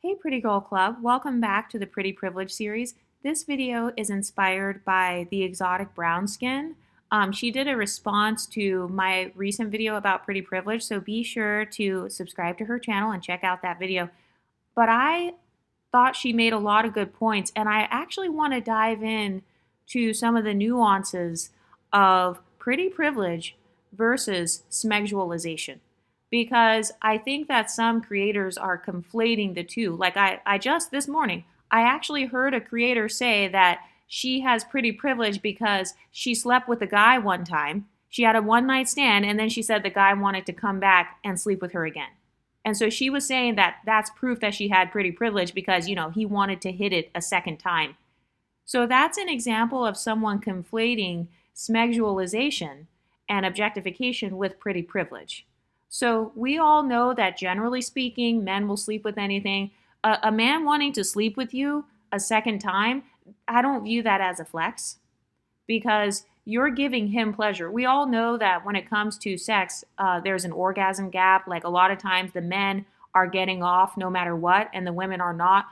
Hey Pretty Girl Club, welcome back to the Pretty Privilege series. This video is inspired by the exotic brown skin. She did a response to my recent video about Pretty Privilege, so be sure to subscribe to her channel and check out that video. But I thought she made a lot of good points, and I actually want to dive in to some of the nuances of Pretty Privilege versus Smeggsualization, because I think that some creators are conflating the two. Like I just this morning, I actually heard a creator say that she has pretty privilege because she slept with a guy one time. She had a one night stand, and then she said the guy wanted to come back and sleep with her again. And so she was saying that that's proof that she had pretty privilege because, he wanted to hit it a second time. So that's an example of someone conflating Smeggsualization and objectification with pretty privilege. So we all know that generally speaking, men will sleep with anything. A man wanting to sleep with you a second time, I don't view that as a flex because you're giving him pleasure. We all know that when it comes to sex, there's an orgasm gap. Like a lot of times the men are getting off no matter what and the women are not.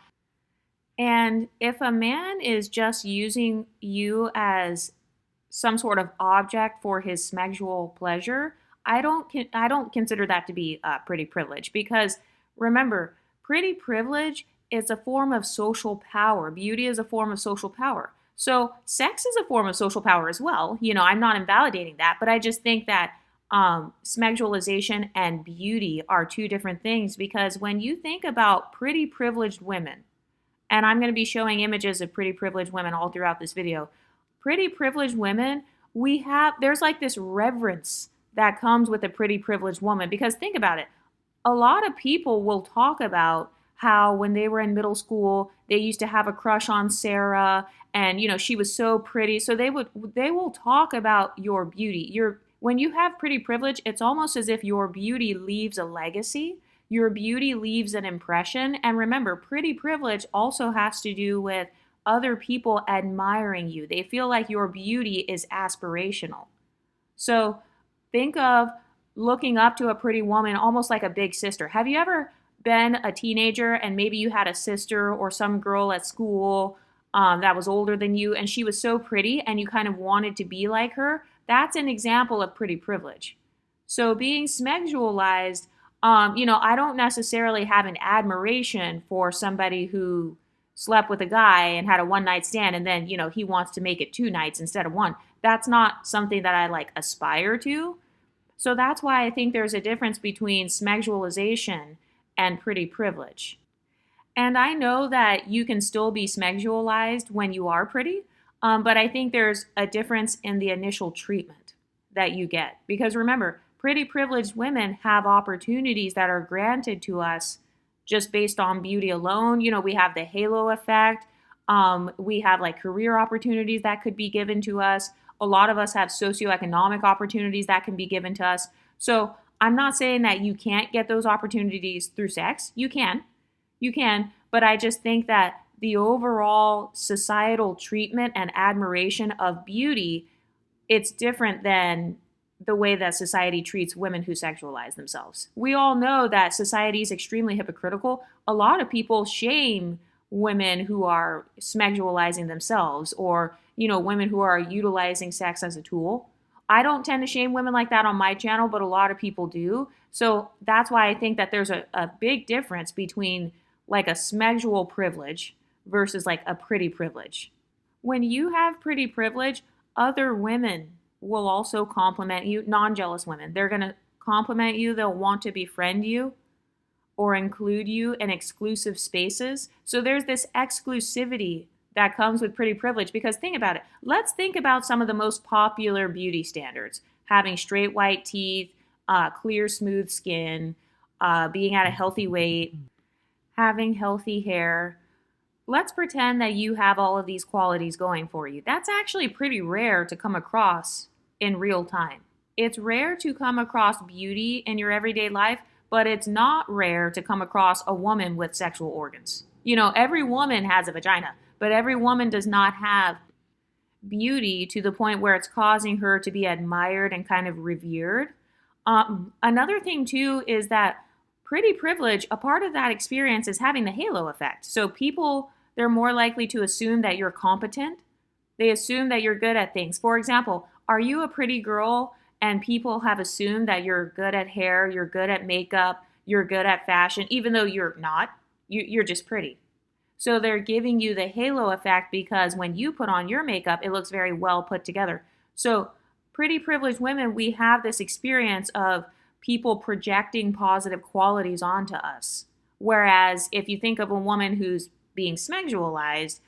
And if a man is just using you as some sort of object for his sexual pleasure, I don't consider that to be pretty privilege, because remember, pretty privilege is a form of social power. Beauty is a form of social power. So sex is a form of social power as well. I'm not invalidating that, but I just think that sexualization and beauty are two different things, because when you think about pretty privileged women, and I'm going to be showing images of pretty privileged women all throughout this video, pretty privileged women, there's like this reverence that comes with a pretty privileged woman. Because think about it, a lot of people will talk about how when they were in middle school, they used to have a crush on Sarah, and she was so pretty. So they will talk about your beauty. When you have pretty privilege, it's almost as if your beauty leaves a legacy. Your beauty leaves an impression. And remember, pretty privilege also has to do with other people admiring you. They feel like your beauty is aspirational. So think of looking up to a pretty woman almost like a big sister. Have you ever been a teenager and maybe you had a sister or some girl at school that was older than you, and she was so pretty and you kind of wanted to be like her? That's an example of pretty privilege. So being sexualized, I don't necessarily have an admiration for somebody who slept with a guy and had a one night stand and then, he wants to make it 2 nights instead of 1. That's not something that I aspire to. So that's why I think there's a difference between sexualization and pretty privilege. And I know that you can still be sexualized when you are pretty, but I think there's a difference in the initial treatment that you get. Because remember, pretty privileged women have opportunities that are granted to us just based on beauty alone. We have the halo effect. We have career opportunities that could be given to us. A lot of us have socioeconomic opportunities that can be given to us. So I'm not saying that you can't get those opportunities through sex. You can, but I just think that the overall societal treatment and admiration of beauty, it's different than the way that society treats women who sexualize themselves. We all know that society is extremely hypocritical. A lot of people shame women who are sexualizing themselves, or women who are utilizing sex as a tool. I don't tend to shame women like that on my channel, but a lot of people do. So that's why I think that there's a big difference between a sexual privilege versus a pretty privilege. When you have pretty privilege, other women will also compliment you, non-jealous women. They're going to compliment you. They'll want to befriend you or include you in exclusive spaces. So there's this exclusivity that comes with pretty privilege, because think about it. Let's think about some of the most popular beauty standards: having straight white teeth, clear smooth skin, being at a healthy weight, having healthy hair. Let's pretend that you have all of these qualities going for you. That's actually pretty rare to come across in real time. It's rare to come across beauty in your everyday life, but it's not rare to come across a woman with sexual organs. Every woman has a vagina, but every woman does not have beauty to the point where it's causing her to be admired and kind of revered. Another thing too is that pretty privilege, a part of that experience is having the halo effect. So people, they're more likely to assume that you're competent. They assume that you're good at things. For example, are you a pretty girl and people have assumed that you're good at hair, you're good at makeup, you're good at fashion, even though you're not? You're just pretty. So they're giving you the halo effect because when you put on your makeup, it looks very well put together. So pretty privileged women, we have this experience of people projecting positive qualities onto us. Whereas if you think of a woman who's being smeggsualized,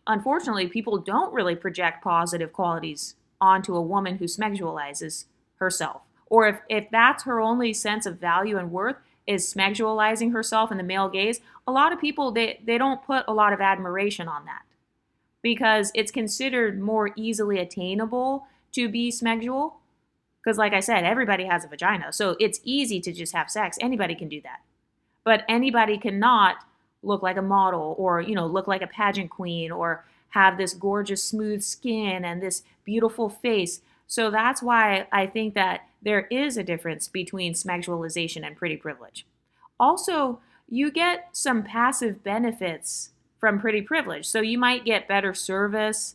unfortunately, people don't really project positive qualities onto a woman who smeggsualizes herself. Or if that's her only sense of value and worth is smeggsualizing herself in the male gaze, a lot of people, they don't put a lot of admiration on that because it's considered more easily attainable to be smegsual. Because like I said, everybody has a vagina. So it's easy to just have sex. Anybody can do that. But anybody cannot look like a model or, look like a pageant queen or have this gorgeous smooth skin and this beautiful face. So that's why I think that there is a difference between smeggsualization and pretty privilege. Also, you get some passive benefits from pretty privilege. So you might get better service,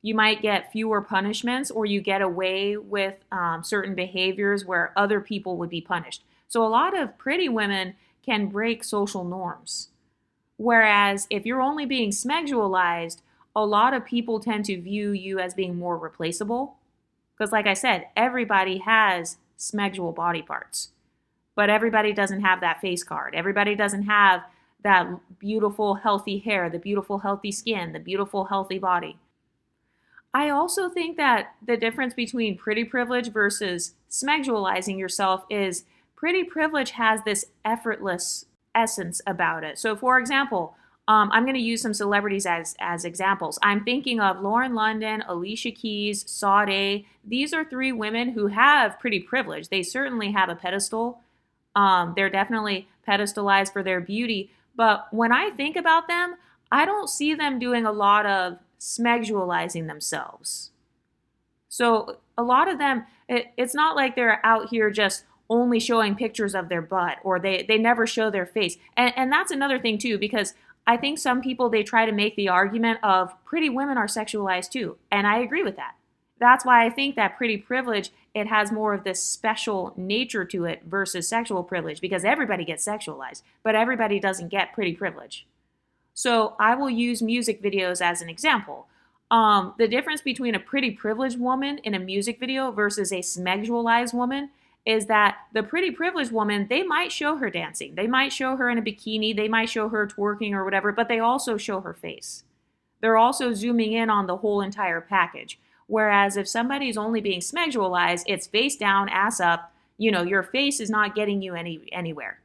you might get fewer punishments, or you get away with certain behaviors where other people would be punished. So a lot of pretty women can break social norms. Whereas if you're only being smeggsualized, a lot of people tend to view you as being more replaceable. Because like I said, everybody has smegsual body parts. But everybody doesn't have that face card. Everybody doesn't have that beautiful, healthy hair, the beautiful, healthy skin, the beautiful, healthy body. I also think that the difference between pretty privilege versus smeggsualizing yourself is pretty privilege has this effortless essence about it. So for example, I'm going to use some celebrities as examples. I'm thinking of Lauren London, Alicia Keys, Sade. These are three women who have pretty privilege. They certainly have a pedestal. They're definitely pedestalized for their beauty. But when I think about them, I don't see them doing a lot of smeggsualizing themselves. So a lot of them, it's not like they're out here just only showing pictures of their butt or they never show their face. And that's another thing too, because I think some people, they try to make the argument of pretty women are sexualized too. And I agree with that. That's why I think that pretty privilege, it has more of this special nature to it versus sexual privilege, because everybody gets sexualized, but everybody doesn't get pretty privilege. So I will use music videos as an example. The difference between a pretty privileged woman in a music video versus a smeggsualized woman is that the pretty privileged woman, they might show her dancing. They might show her in a bikini. They might show her twerking or whatever, but they also show her face. They're also zooming in on the whole entire package. Whereas if somebody's only being smeggsualized, it's face down, ass up, your face is not getting you anywhere.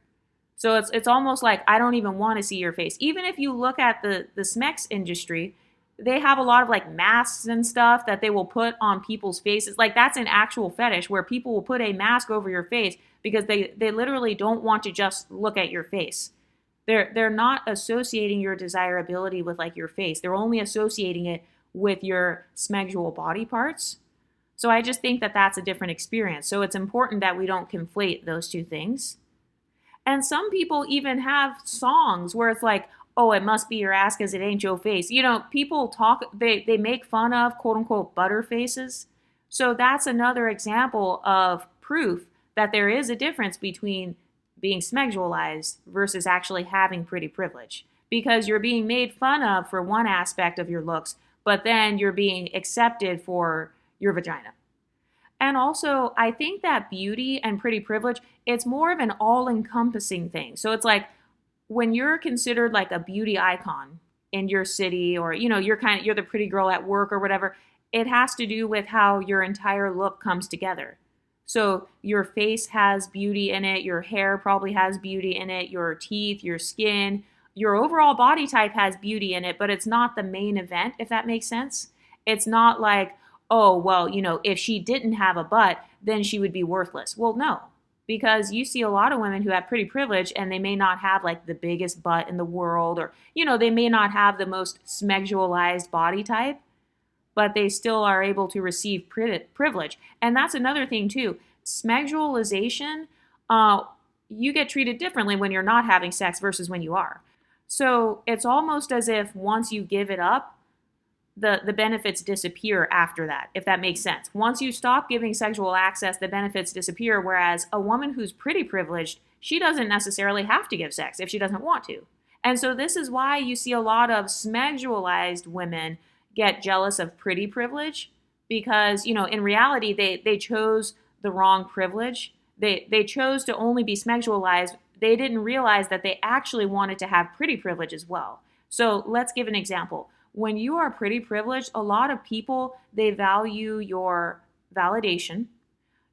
So it's almost like I don't even want to see your face. Even if you look at the Smex industry, they have a lot of like masks and stuff that they will put on people's faces. Like that's an actual fetish where people will put a mask over your face because they literally don't want to just look at your face. They're not associating your desirability with like your face. They're only associating it with your smegsual body parts. So I just think that that's a different experience. So it's important that we don't conflate those two things. And some people even have songs where it's like, oh, it must be your ass because it ain't your face. People talk, they make fun of quote unquote butter faces. So that's another example of proof that there is a difference between being smegsualized versus actually having pretty privilege. Because you're being made fun of for one aspect of your looks, but then you're being accepted for your vagina. And also, I think that beauty and pretty privilege, it's more of an all-encompassing thing. So it's like when you're considered like a beauty icon in your city, or you're the pretty girl at work or whatever, it has to do with how your entire look comes together. So your face has beauty in it, your hair probably has beauty in it, your teeth, your skin, your overall body type has beauty in it, but it's not the main event, if that makes sense. It's not like, oh, well, if she didn't have a butt, then she would be worthless. Well, no, because you see a lot of women who have pretty privilege and they may not have like the biggest butt in the world, or, they may not have the most smegsualized body type, but they still are able to receive privilege. And that's another thing too. Smeggsualization, you get treated differently when you're not having sex versus when you are. So it's almost as if once you give it up, the benefits disappear after that, if that makes sense. Once you stop giving sexual access, the benefits disappear, whereas a woman who's pretty privileged, she doesn't necessarily have to give sex if she doesn't want to. And so this is why you see a lot of smeggsualized women get jealous of pretty privilege, because, in reality, they chose the wrong privilege. They chose to only be smeggsualized. They didn't realize that they actually wanted to have pretty privilege as well. So let's give an example. When you are pretty privileged, a lot of people, they value your validation.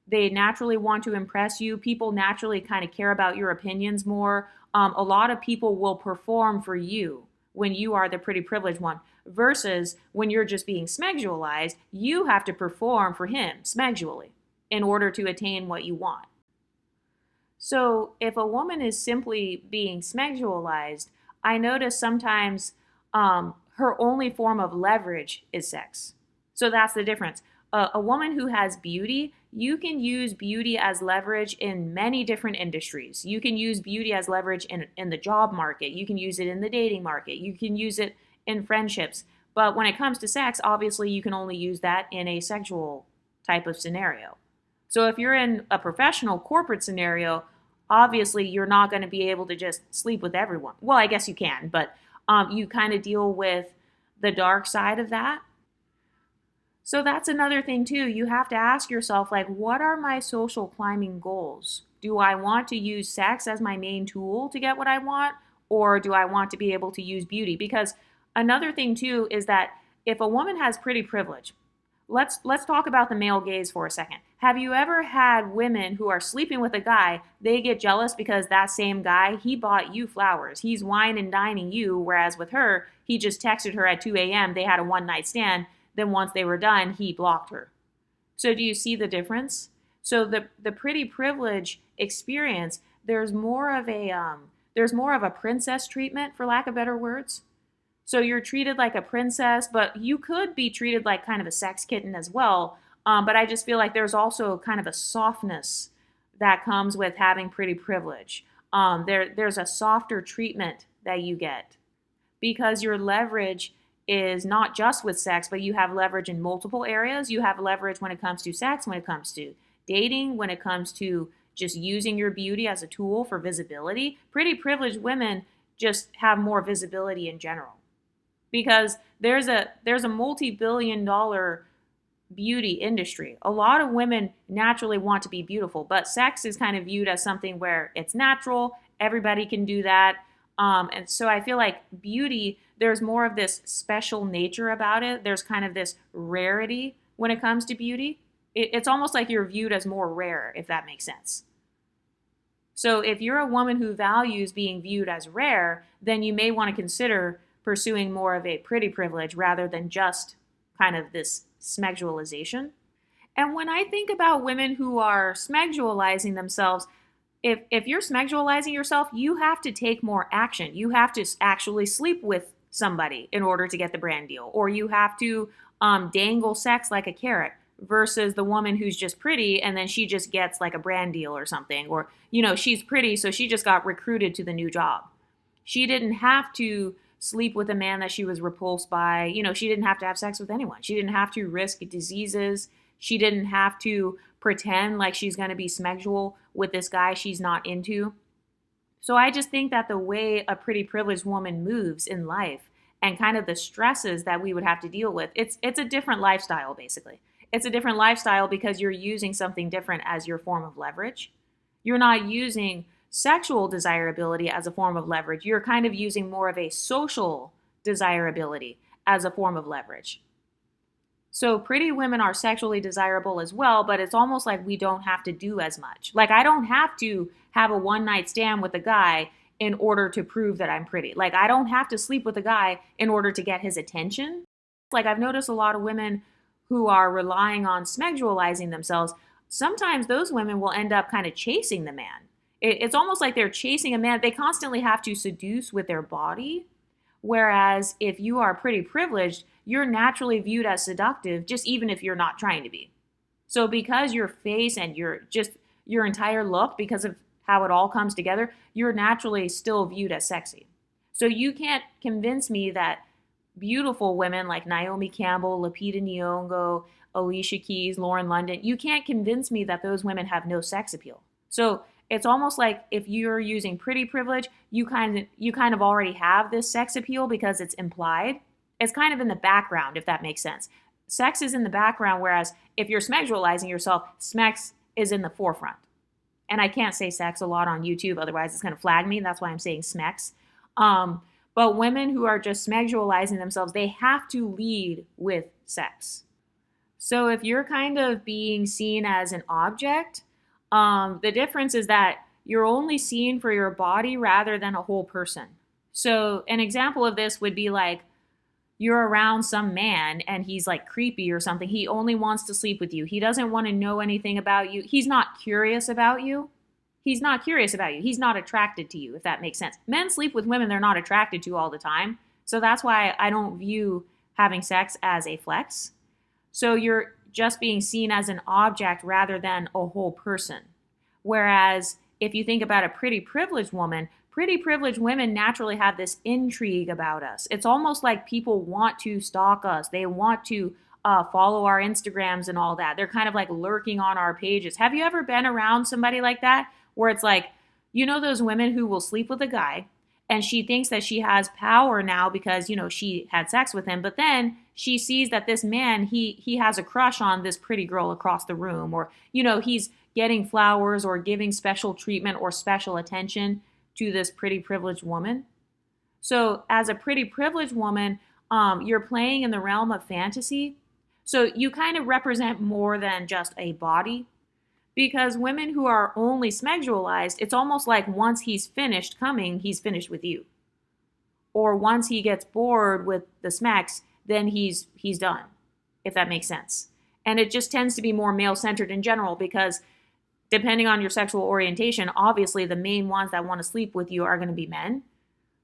They naturally want to impress you. People naturally kind of care about your opinions more. A lot of people will perform for you when you are the pretty privileged one, versus when you're just being smeggsualized, you have to perform for him smeggsually in order to attain what you want. So if a woman is simply being smeggsualized, I notice sometimes her only form of leverage is sex. So that's the difference. A woman who has beauty, you can use beauty as leverage in many different industries. You can use beauty as leverage in the job market. You can use it in the dating market. You can use it in friendships. But when it comes to sex, obviously you can only use that in a sexual type of scenario. So if you're in a professional corporate scenario, obviously you're not going to be able to just sleep with everyone. Well, I guess you can, but you kind of deal with the dark side of that. So that's another thing too. You have to ask yourself, like, what are my social climbing goals? Do I want to use sex as my main tool to get what I want? Or do I want to be able to use beauty? Because another thing too is that if a woman has pretty privilege, let's talk about the male gaze for a second. Have you ever had women who are sleeping with a guy, they get jealous because that same guy, he bought you flowers. He's wine and dining you, whereas with her, he just texted her at 2 a.m. They had a one-night stand. Then once they were done, he blocked her. So do you see the difference? So the pretty privilege experience, there's more of a princess treatment, for lack of better words. So you're treated like a princess, but you could be treated like kind of a sex kitten as well. But I just feel like there's also kind of a softness that comes with having pretty privilege. There's a softer treatment that you get because your leverage is not just with sex, but you have leverage in multiple areas. You have leverage when it comes to sex, when it comes to dating, when it comes to just using your beauty as a tool for visibility. Pretty privileged women just have more visibility in general because there's a multi-billion-dollar beauty industry. A lot of women naturally want to be beautiful, but sex is kind of viewed as something where it's natural. Everybody can do that. And so I feel like beauty, there's more of this special nature about it. There's kind of this rarity when it comes to beauty. It's almost like you're viewed as more rare, if that makes sense. So if you're a woman who values being viewed as rare, then you may want to consider pursuing more of a pretty privilege rather than just kind of this smeggsualization. And when I think about women who are smeggsualizing themselves, if you're smeggsualizing yourself, you have to take more action. You have to actually sleep with somebody in order to get the brand deal, or you have to dangle sex like a carrot versus the woman who's just pretty and then she just gets like a brand deal or something, or she's pretty so she just got recruited to the new job. She didn't have to sleep with a man that she was repulsed by. She didn't have to have sex with anyone. She didn't have to risk diseases. She didn't have to pretend like she's going to be smeggsual with this guy she's not into. So I just think that the way a pretty privileged woman moves in life and kind of the stresses that we would have to deal with, it's a different lifestyle, basically. It's a different lifestyle because you're using something different as your form of leverage. You're not using sexual desirability as a form of leverage. You're kind of using more of a social desirability as a form of leverage. So pretty women are sexually desirable as well, but it's almost like we don't have to do as much. Like I don't have to have a one-night stand with a guy in order to prove that I'm pretty. Like I don't have to sleep with a guy in order to get his attention. Like I've noticed a lot of women who are relying on smeggsualizing themselves, sometimes those women will end up kind of chasing the man. It's almost like they're chasing a man. They constantly have to seduce with their body. Whereas if you are pretty privileged, you're naturally viewed as seductive, just even if you're not trying to be. So because your face and your entire look, because of how it all comes together, you're naturally still viewed as sexy. So you can't convince me that beautiful women like Naomi Campbell, Lupita Nyong'o, Alicia Keys, Lauren London, you can't convince me that those women have no sex appeal. So it's almost like if you're using pretty privilege, you kind of already have this sex appeal because it's implied. It's kind of in the background, if that makes sense. Sex is in the background, whereas if you're smexualizing yourself, smex is in the forefront. And I can't say sex a lot on YouTube, otherwise it's going to flag me. That's why I'm saying smex. But women who are just smexualizing themselves, they have to lead with sex. So if you're kind of being seen as an object, the difference is that you're only seen for your body rather than a whole person. So an example of this would be like you're around some man and he's like creepy or something. He only wants to sleep with you. He doesn't want to know anything about you. He's not curious about you. He's not curious about you. He's not attracted to you, if that makes sense. Men sleep with women they're not attracted to all the time. So that's why I don't view having sex as a flex. So you're just being seen as an object rather than a whole person. Whereas if you think about a pretty privileged women naturally have this intrigue about us. It's almost like people want to stalk us. They want to follow our Instagrams and all that. They're kind of like lurking on our pages. Have you ever been around somebody like that? Where it's like, you know, those women who will sleep with a guy and she thinks that she has power now because, you know, she had sex with him. But then she sees that this man, he has a crush on this pretty girl across the room, or, you know, he's getting flowers or giving special treatment or special attention to this pretty privileged woman. So as a pretty privileged woman, you're playing in the realm of fantasy. So you kind of represent more than just a body. Because women who are only smexualized, it's almost like once he's finished coming, he's finished with you. Or once he gets bored with the smex, then he's done, if that makes sense. And it just tends to be more male-centered in general because depending on your sexual orientation, obviously the main ones that want to sleep with you are going to be men.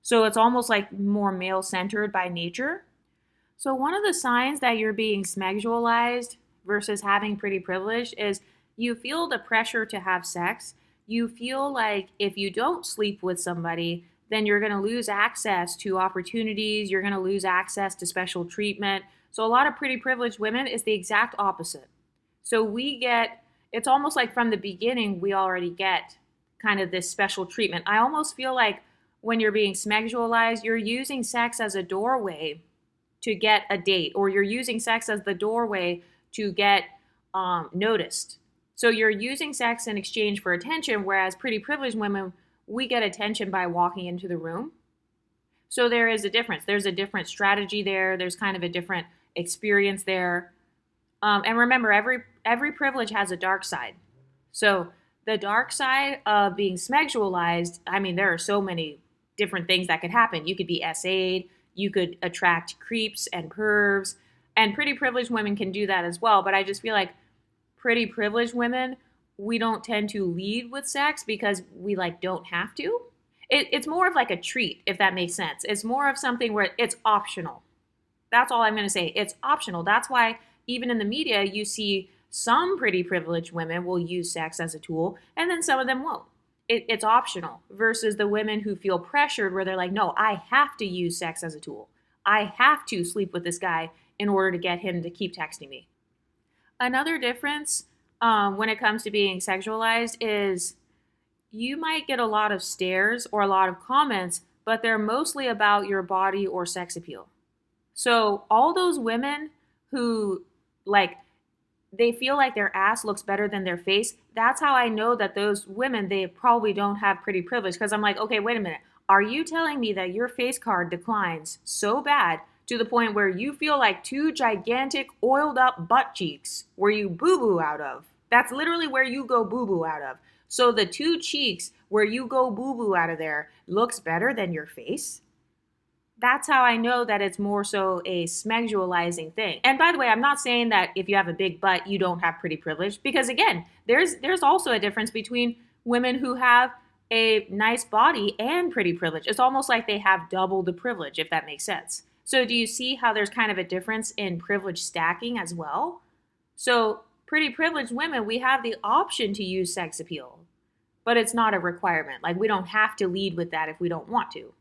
So it's almost like more male-centered by nature. So one of the signs that you're being smexualized versus having pretty privilege is you feel the pressure to have sex. You feel like if you don't sleep with somebody, then you're going to lose access to opportunities. You're going to lose access to special treatment. So a lot of pretty privileged women is the exact opposite. So it's almost like from the beginning, we already get kind of this special treatment. I almost feel like when you're being smexualized, you're using sex as a doorway to get a date, or you're using sex as the doorway to get noticed. So you're using sex in exchange for attention, whereas pretty privileged women, we get attention by walking into the room. So there is a difference. There's a different strategy there. There's kind of a different experience there. And remember, every privilege has a dark side. So the dark side of being smexualized, I mean, there are so many different things that could happen. You could be SA'd. You could attract creeps and pervs. And pretty privileged women can do that as well. But I just feel like pretty privileged women, we don't tend to lead with sex because we don't have to. It's more of like a treat, if that makes sense. It's more of something where it's optional. That's all I'm going to say. It's optional. That's why even in the media, you see some pretty privileged women will use sex as a tool, and then some of them won't. It's optional versus the women who feel pressured where they're like, no, I have to use sex as a tool. I have to sleep with this guy in order to get him to keep texting me. Another difference when it comes to being sexualized is you might get a lot of stares or a lot of comments, but they're mostly about your body or sex appeal. So all those women who they feel like their ass looks better than their face, that's how I know that those women, they probably don't have pretty privilege. Because I'm like, okay, wait a minute. Are you telling me that your face card declines so bad to the point where you feel like two gigantic oiled up butt cheeks where you boo-boo out of? That's literally where you go boo-boo out of. So the two cheeks where you go boo-boo out of there looks better than your face? That's how I know that it's more so a smexualizing thing. And by the way, I'm not saying that if you have a big butt, you don't have pretty privilege. Because again, there's also a difference between women who have a nice body and pretty privilege. It's almost like they have double the privilege, if that makes sense. So do you see how there's kind of a difference in privilege stacking as well? So pretty privileged women, we have the option to use sex appeal. but it's not a requirement. Like we don't have to lead with that if we don't want to.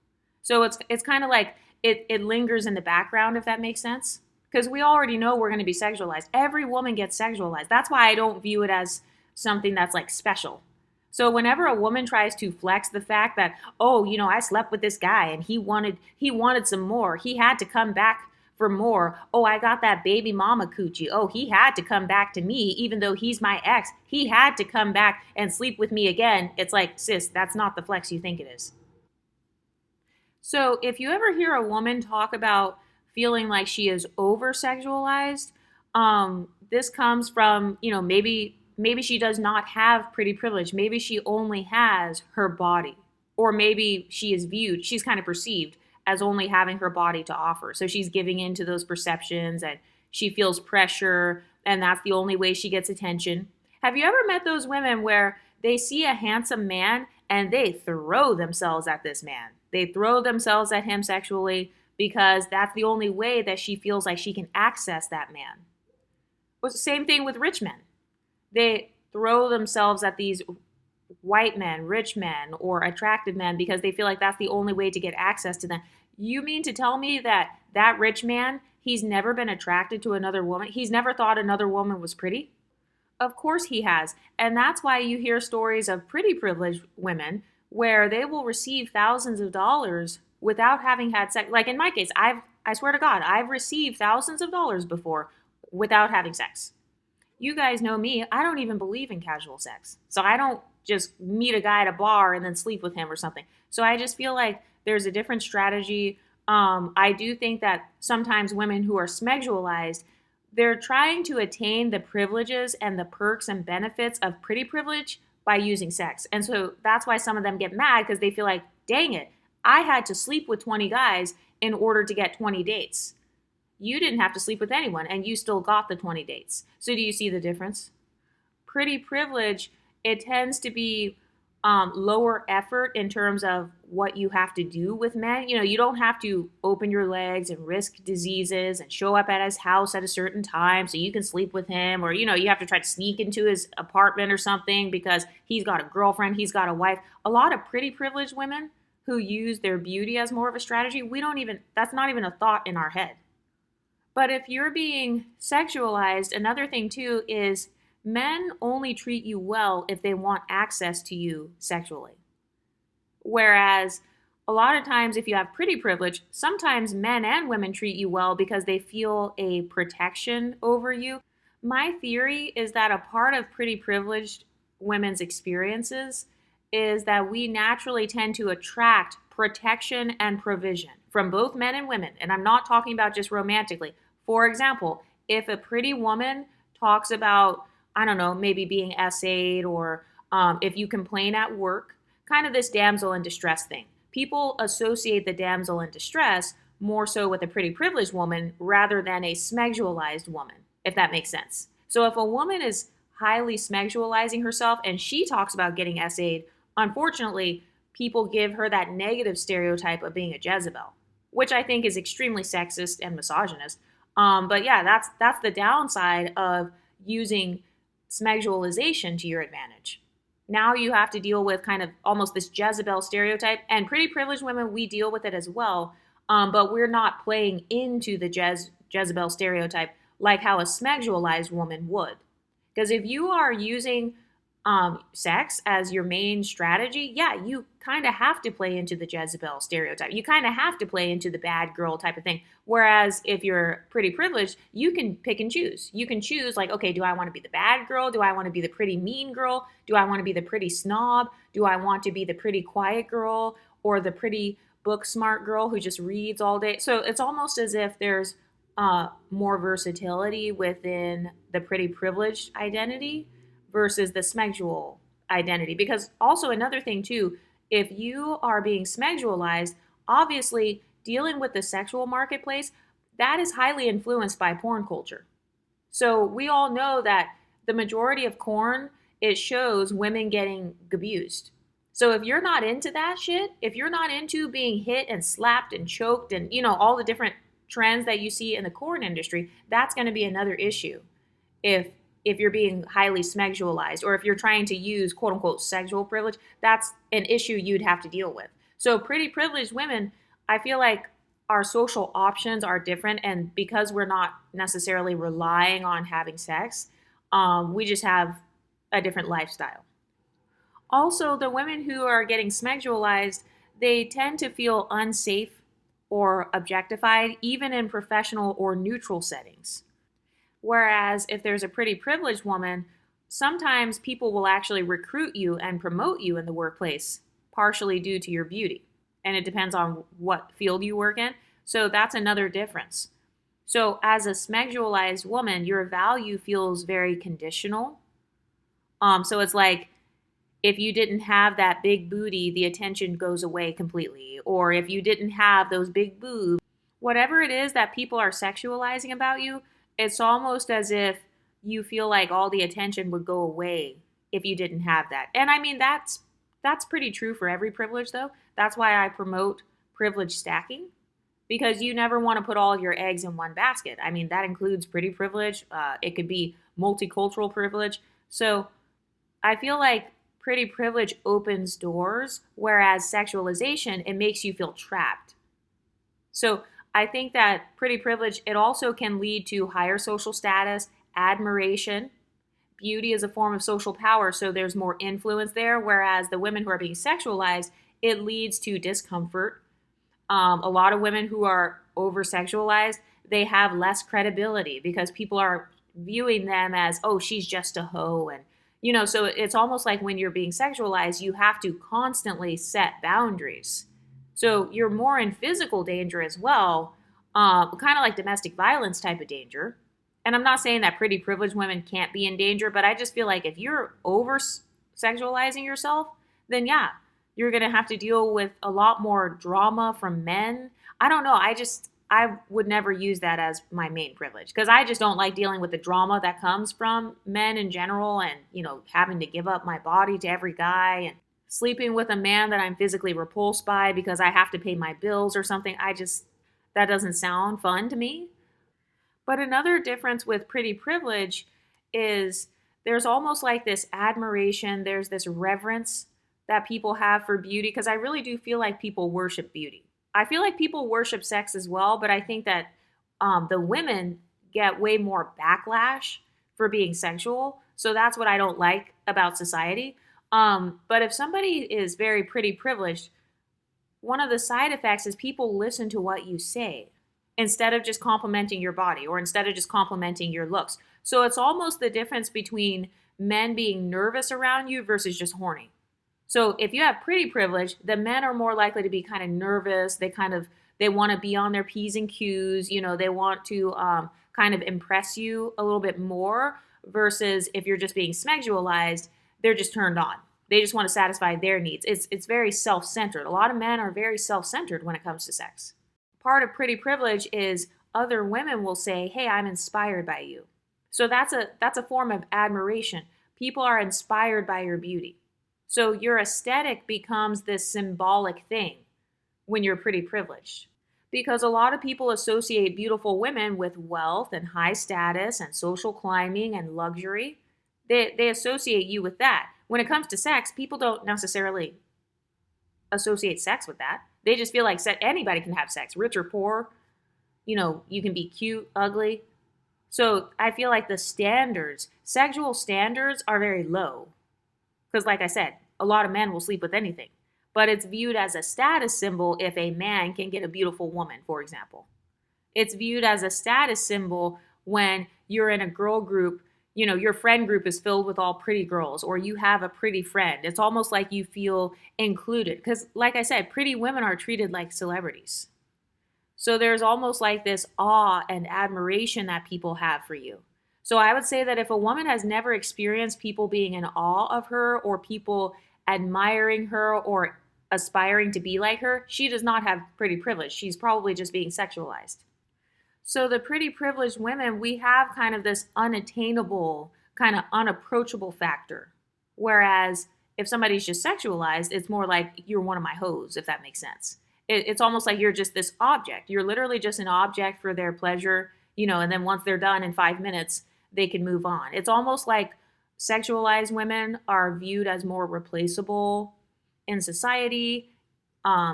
So it's kind of like it lingers in the background, if that makes sense. Because we already know we're going to be sexualized. Every woman gets sexualized. That's why I don't view it as something that's like special. So whenever a woman tries to flex the fact that, oh, I slept with this guy and he wanted some more. He had to come back for more. Oh, I got that baby mama coochie. Oh, he had to come back to me even though he's my ex. He had to come back and sleep with me again. It's like, sis, that's not the flex you think it is. So if you ever hear a woman talk about feeling like she is over sexualized, this comes from, maybe she does not have pretty privilege. Maybe she only has her body. Or maybe she's kind of perceived as only having her body to offer. So she's giving in to those perceptions and she feels pressure and that's the only way she gets attention. Have you ever met those women where they see a handsome man and they throw themselves at this man? They throw themselves at him sexually because that's the only way that she feels like she can access that man. Well, same thing with rich men. They throw themselves at these white men, rich men, or attractive men because they feel like that's the only way to get access to them. You mean to tell me that that rich man, he's never been attracted to another woman? He's never thought another woman was pretty? Of course he has. And that's why you hear stories of pretty privileged women where they will receive thousands of dollars without having had sex. Like in my case, I swear to God, I've received thousands of dollars before without having sex. You guys know me, I don't even believe in casual sex. So I don't just meet a guy at a bar and then sleep with him or something. So I just feel like there's a different strategy. I do think that sometimes women who are smeggsualized, they're trying to attain the privileges and the perks and benefits of pretty privilege by using sex. And so that's why some of them get mad because they feel like, dang it, I had to sleep with 20 guys in order to get 20 dates. You didn't have to sleep with anyone and you still got the 20 dates. So do you see the difference? Pretty privilege, it tends to be lower effort in terms of what you have to do with men. You don't have to open your legs and risk diseases and show up at his house at a certain time so you can sleep with him, or you have to try to sneak into his apartment or something because he's got a girlfriend, he's got a wife. A lot of pretty privileged women who use their beauty as more of a strategy, that's not even a thought in our head. But if you're being sexualized, another thing too is men only treat you well if they want access to you sexually. Whereas a lot of times if you have pretty privilege, sometimes men and women treat you well because they feel a protection over you. My theory is that a part of pretty privileged women's experiences is that we naturally tend to attract protection and provision from both men and women. And I'm not talking about just romantically. For example, if a pretty woman talks about, I don't know, maybe being essayed, or if you complain at work, kind of this damsel in distress thing. People associate the damsel in distress more so with a pretty privileged woman rather than a smeggsualized woman, if that makes sense. So if a woman is highly smeggsualizing herself and she talks about getting essayed, unfortunately, people give her that negative stereotype of being a Jezebel, which I think is extremely sexist and misogynist. But yeah, that's the downside of using Smeggsualization to your advantage. Now you have to deal with kind of almost this Jezebel stereotype, and pretty privileged women, we deal with it as well, but we're not playing into the Jezebel stereotype like how a smeggsualized woman would. Because if you are using sex as your main strategy, yeah, you kind of have to play into the Jezebel stereotype. You kind of have to play into the bad girl type of thing. Whereas if you're pretty privileged, you can pick and choose. You can choose like, okay, do I want to be the bad girl? Do I want to be the pretty mean girl? Do I want to be the pretty snob? Do I want to be the pretty quiet girl or the pretty book smart girl who just reads all day? So it's almost as if there's more versatility within the pretty privileged identity versus the smegsual identity. Because also another thing too, if you are being smegsualized, obviously dealing with the sexual marketplace, that is highly influenced by porn culture. So we all know that the majority of porn, it shows women getting abused. So if you're not into that shit, if you're not into being hit and slapped and choked and all the different trends that you see in the porn industry, that's going to be another issue. If if you're being highly sexualized, or if you're trying to use quote unquote sexual privilege, that's an issue you'd have to deal with. So pretty privileged women, I feel like our social options are different, and because we're not necessarily relying on having sex, we just have a different lifestyle. Also, the women who are getting sexualized, they tend to feel unsafe or objectified, even in professional or neutral settings. Whereas if there's a pretty privileged woman, sometimes people will actually recruit you and promote you in the workplace, partially due to your beauty. And it depends on what field you work in. So that's another difference. So as a sexualized woman, your value feels very conditional. So it's like if you didn't have that big booty, the attention goes away completely. Or if you didn't have those big boobs, whatever it is that people are sexualizing about you, it's almost as if you feel like all the attention would go away if you didn't have that. And I mean that's pretty true for every privilege though. That's why I promote privilege stacking, because you never want to put all your eggs in one basket. I mean, that includes pretty privilege. It could be multicultural privilege. So I feel like pretty privilege opens doors, whereas sexualization, it makes you feel trapped. So I think that pretty privilege, it also can lead to higher social status, admiration. Beauty is a form of social power, so there's more influence there, whereas the women who are being sexualized, it leads to discomfort. A lot of women who are over sexualized, they have less credibility because people are viewing them as, oh, she's just a hoe. And, so it's almost like when you're being sexualized, you have to constantly set boundaries. So you're more in physical danger as well, kind of like domestic violence type of danger. And I'm not saying that pretty privileged women can't be in danger, but I just feel like if you're over sexualizing yourself, then yeah, you're going to have to deal with a lot more drama from men. I don't know. I would never use that as my main privilege because I just don't like dealing with the drama that comes from men in general and, having to give up my body to every guy and sleeping with a man that I'm physically repulsed by because I have to pay my bills or something. That doesn't sound fun to me. But another difference with pretty privilege is there's almost like this admiration, there's this reverence that people have for beauty, because I really do feel like people worship beauty. I feel like people worship sex as well, but I think that the women get way more backlash for being sensual. So that's what I don't like about society. But if somebody is very pretty privileged, one of the side effects is people listen to what you say instead of just complimenting your body or instead of just complimenting your looks. So it's almost the difference between men being nervous around you versus just horny. So if you have pretty privilege, the men are more likely to be kind of nervous. They want to be on their P's and Q's. They want to kind of impress you a little bit more versus if you're just being sexualized, they're just turned on. They just want to satisfy their needs. It's very self-centered. A lot of men are very self-centered when it comes to sex. Part of pretty privilege is other women will say, "Hey, I'm inspired by you." So that's a form of admiration. People are inspired by your beauty. So your aesthetic becomes this symbolic thing when you're pretty privileged. Because a lot of people associate beautiful women with wealth and high status and social climbing and luxury. They associate you with that. When it comes to sex, people don't necessarily associate sex with that. They just feel like anybody can have sex, rich or poor. You can be cute, ugly. So I feel like the sexual standards are very low. Because like I said, a lot of men will sleep with anything. But it's viewed as a status symbol if a man can get a beautiful woman, for example. It's viewed as a status symbol when you're in a girl group, your friend group is filled with all pretty girls, or you have a pretty friend. It's almost like you feel included. Because like I said, pretty women are treated like celebrities. So there's almost like this awe and admiration that people have for you. So I would say that if a woman has never experienced people being in awe of her or people admiring her or aspiring to be like her, she does not have pretty privilege. She's probably just being sexualized. So the pretty privileged women, we have kind of this unattainable, kind of unapproachable factor. Whereas if somebody's just sexualized, it's more like you're one of my hoes, if that makes sense. It's almost like you're just this object. You're literally just an object for their pleasure, and then once they're done in 5 minutes, they can move on. It's almost like sexualized women are viewed as more replaceable in society.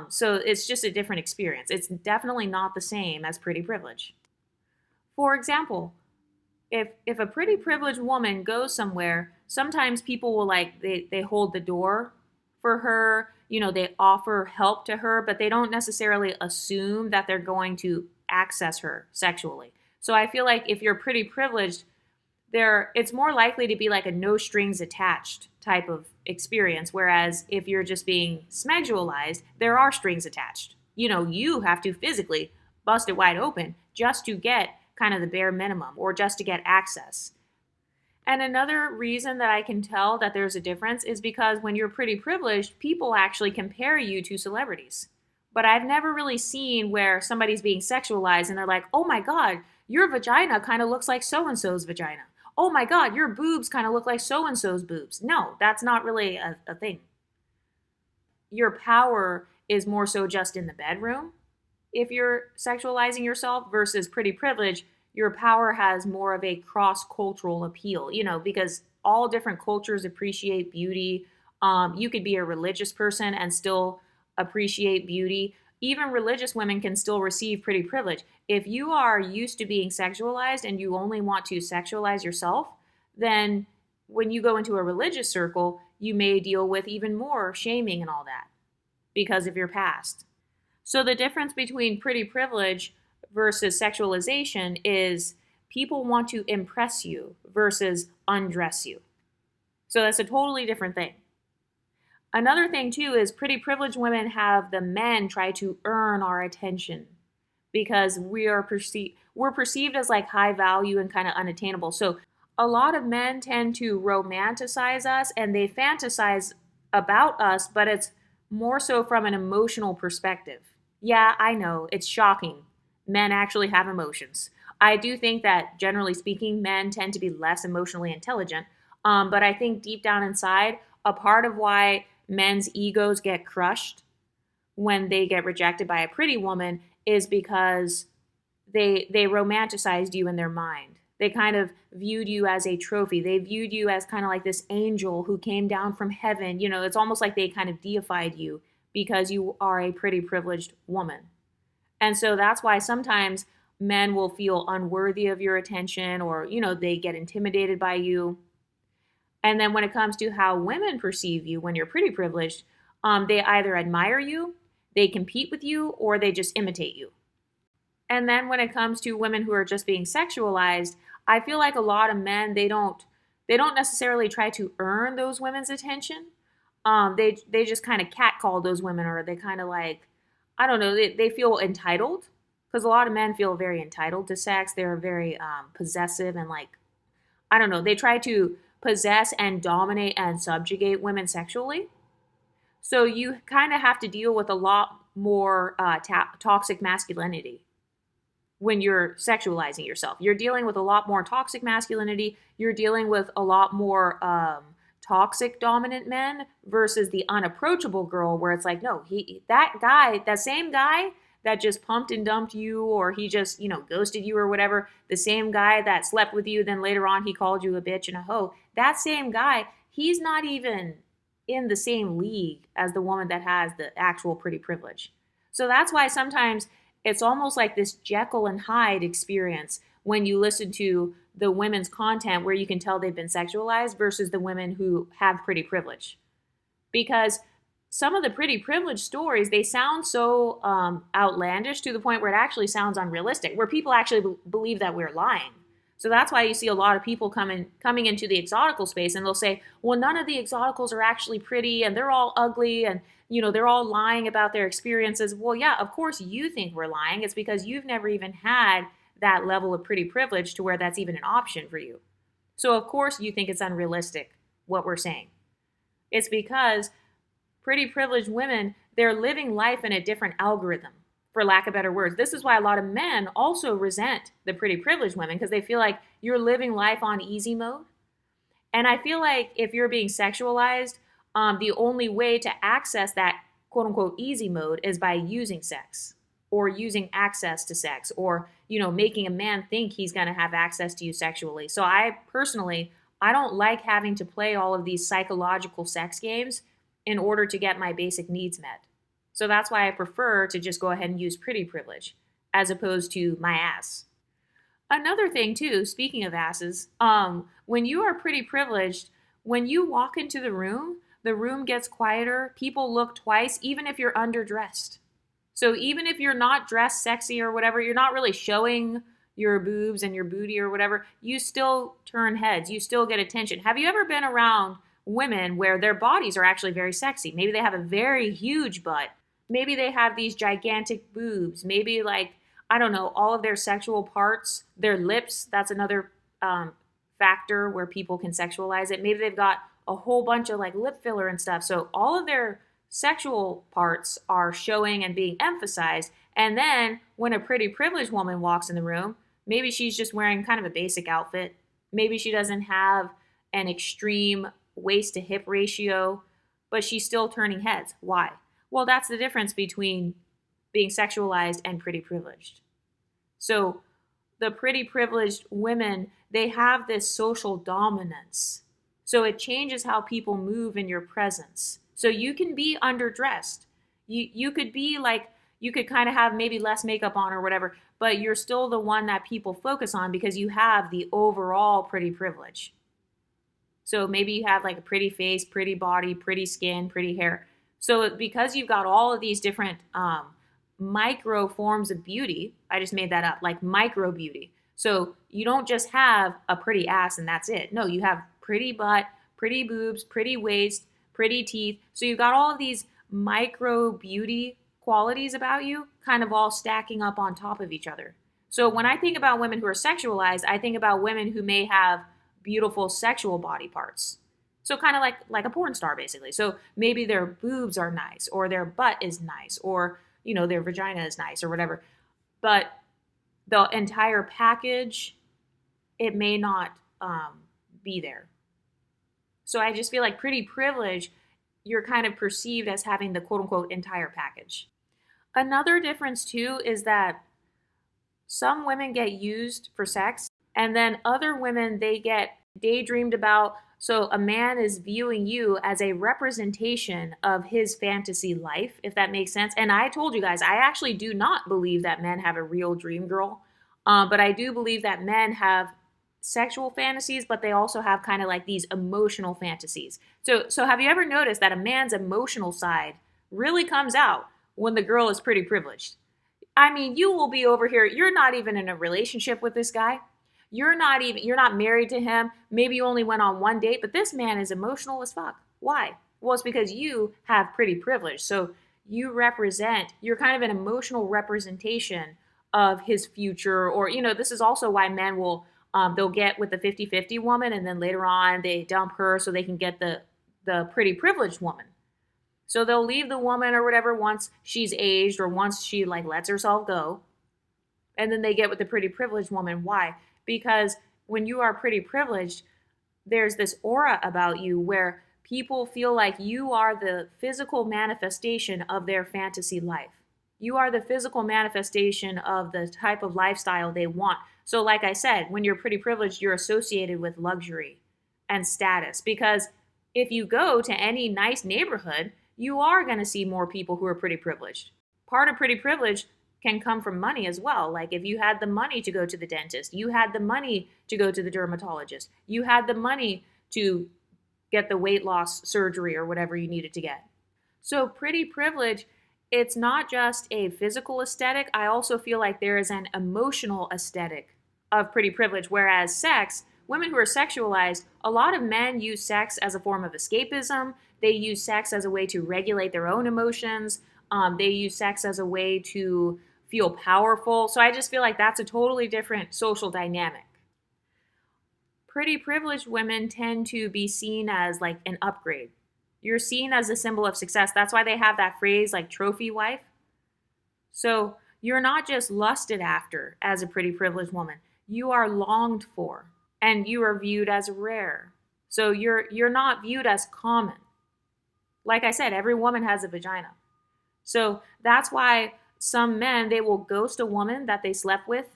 So it's just a different experience. It's definitely not the same as pretty privilege. For example, if a pretty privileged woman goes somewhere, sometimes people will like they hold the door for her, they offer help to her, but they don't necessarily assume that they're going to access her sexually. So I feel like if you're pretty privileged, it's more likely to be like a no strings attached type of experience, whereas if you're just being smeggsualized, there are strings attached. You have to physically bust it wide open just to get kind of the bare minimum or just to get access. And another reason that I can tell that there's a difference is because when you're pretty privileged, people actually compare you to celebrities. But I've never really seen where somebody's being sexualized and they're like, oh my God, your vagina kind of looks like so-and-so's vagina. Oh my God, your boobs kind of look like so-and-so's boobs. No, that's not really a thing. Your power is more so just in the bedroom if you're sexualizing yourself versus pretty privilege. Your power has more of a cross-cultural appeal, because all different cultures appreciate beauty. You could be a religious person and still appreciate beauty. Even religious women can still receive pretty privilege. If you are used to being sexualized and you only want to sexualize yourself, then when you go into a religious circle, you may deal with even more shaming and all that because of your past. So the difference between pretty privilege versus sexualization is people want to impress you versus undress you. So that's a totally different thing. Another thing too is pretty privileged women have the men try to earn our attention because we're perceived as like high value and kind of unattainable. So a lot of men tend to romanticize us and they fantasize about us, but it's more so from an emotional perspective. Yeah, I know, it's shocking. Men actually have emotions. I do think that generally speaking, men tend to be less emotionally intelligent. But I think deep down inside, a part of why men's egos get crushed when they get rejected by a pretty woman is because they romanticized you in their mind. They kind of viewed you as a trophy. They viewed you as kind of like this angel who came down from heaven. It's almost like they kind of deified you because you are a pretty privileged woman. And so that's why sometimes men will feel unworthy of your attention or, they get intimidated by you. And then when it comes to how women perceive you when you're pretty privileged, they either admire you, they compete with you, or they just imitate you. And then when it comes to women who are just being sexualized, I feel like a lot of men, they don't necessarily try to earn those women's attention. They just kind of catcall those women, or they kind of like, I don't know, they feel entitled, because a lot of men feel very entitled to sex. They're very possessive and like, I don't know, they try to possess and dominate and subjugate women sexually. So you kind of have to deal with a lot more toxic masculinity when you're sexualizing yourself. You're dealing with a lot more toxic masculinity. You're dealing with a lot more toxic dominant men versus the unapproachable girl where it's like, no, that same guy that just pumped and dumped you, or he just, ghosted you or whatever, the same guy that slept with you, then later on he called you a bitch and a hoe, that same guy, he's not even in the same league as the woman that has the actual pretty privilege. So that's why sometimes it's almost like this Jekyll and Hyde experience when you listen to the women's content where you can tell they've been sexualized versus the women who have pretty privilege. Because some of the pretty privileged stories, they sound so outlandish to the point where it actually sounds unrealistic, where people actually believe that we're lying. So that's why you see a lot of people coming into the exotical space and they'll say, well, none of the exoticals are actually pretty and they're all ugly and they're all lying about their experiences. Well, yeah, of course you think we're lying. It's because you've never even had that level of pretty privilege to where that's even an option for you. So of course you think it's unrealistic what we're saying. It's because pretty privileged women, they're living life in a different algorithm, for lack of better words. This is why a lot of men also resent the pretty privileged women, because they feel like you're living life on easy mode. And I feel like if you're being sexualized, the only way to access that quote unquote easy mode is by using sex. or using access to sex, or making a man think he's going to have access to you sexually. So I personally, I don't like having to play all of these psychological sex games in order to get my basic needs met. So that's why I prefer to just go ahead and use pretty privilege as opposed to my ass. Another thing too, speaking of asses, when you are pretty privileged, when you walk into the room gets quieter, people look twice, even if you're underdressed. So even if you're not dressed sexy or whatever, you're not really showing your boobs and your booty or whatever, you still turn heads, you still get attention. Have you ever been around women where their bodies are actually very sexy? Maybe they have a very huge butt. Maybe they have these gigantic boobs. Maybe, like, I don't know, all of their sexual parts, their lips, that's another factor where people can sexualize it. Maybe they've got a whole bunch of like lip filler and stuff. So all of their sexual parts are showing and being emphasized. And then when a pretty privileged woman walks in the room, maybe she's just wearing kind of a basic outfit. Maybe she doesn't have an extreme waist to hip ratio, but she's still turning heads. Why? Well, that's the difference between being sexualized and pretty privileged. So the pretty privileged women, they have this social dominance. So it changes how people move in your presence. So you can be underdressed. You could be like, you could kind of have maybe less makeup on or whatever, but you're still the one that people focus on because you have the overall pretty privilege. So maybe you have like a pretty face, pretty body, pretty skin, pretty hair. So because you've got all of these different micro forms of beauty, I just made that up, like micro beauty. So you don't just have a pretty ass and that's it. No, you have pretty butt, pretty boobs, pretty waist, pretty teeth. So you've got all of these micro beauty qualities about you kind of all stacking up on top of each other. So when I think about women who are sexualized, I think about women who may have beautiful sexual body parts. So kind of like a porn star, basically. So maybe their boobs are nice, or their butt is nice, or their vagina is nice, or whatever. But the entire package, it may not be there. So I just feel like pretty privilege, you're kind of perceived as having the quote unquote entire package. Another difference too is that some women get used for sex, and then other women, they get daydreamed about. So a man is viewing you as a representation of his fantasy life, if that makes sense. And I told you guys, I actually do not believe that men have a real dream girl. But I do believe that men have sexual fantasies, but they also have kind of like these emotional fantasies. So have you ever noticed that a man's emotional side really comes out when the girl is pretty privileged? I mean, you will be over here, you're not even in a relationship with this guy. You're not married to him. Maybe you only went on one date, but this man is emotional as fuck. Why? Well, it's because you have pretty privilege. So you're kind of an emotional representation of his future. Or, this is also why men will, they'll get with the 50-50 woman, and then later on they dump her so they can get the pretty privileged woman. So they'll leave the woman or whatever once she's aged or once she like lets herself go. And then they get with the pretty privileged woman. Why? Because when you are pretty privileged, there's this aura about you where people feel like you are the physical manifestation of their fantasy life. You are the physical manifestation of the type of lifestyle they want. So like I said, when you're pretty privileged, you're associated with luxury and status. Because if you go to any nice neighborhood, you are going to see more people who are pretty privileged. Part of pretty privilege can come from money as well. Like if you had the money to go to the dentist, you had the money to go to the dermatologist, you had the money to get the weight loss surgery or whatever you needed to get. So pretty privilege, it's not just a physical aesthetic. I also feel like there is an emotional aesthetic of pretty privilege. Whereas sex, women who are sexualized, a lot of men use sex as a form of escapism. They use sex as a way to regulate their own emotions. They use sex as a way to feel powerful. So I just feel like that's a totally different social dynamic. Pretty privileged women tend to be seen as like an upgrade. You're seen as a symbol of success. That's why they have that phrase like trophy wife. So you're not just lusted after as a pretty privileged woman. You are longed for, and you are viewed as rare. So you're not viewed as common. Like I said, every woman has a vagina. So that's why some men, they will ghost a woman that they slept with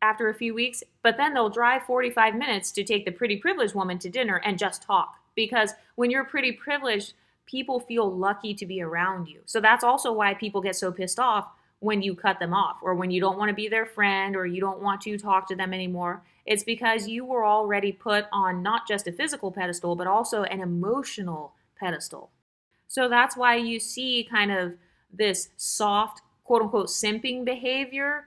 after a few weeks, but then they'll drive 45 minutes to take the pretty privileged woman to dinner and just talk. Because when you're pretty privileged, people feel lucky to be around you. So that's also why people get so pissed off when you cut them off, or when you don't want to be their friend, or you don't want to talk to them anymore. It's because you were already put on not just a physical pedestal, but also an emotional pedestal. So that's why you see kind of this soft, quote unquote, simping behavior.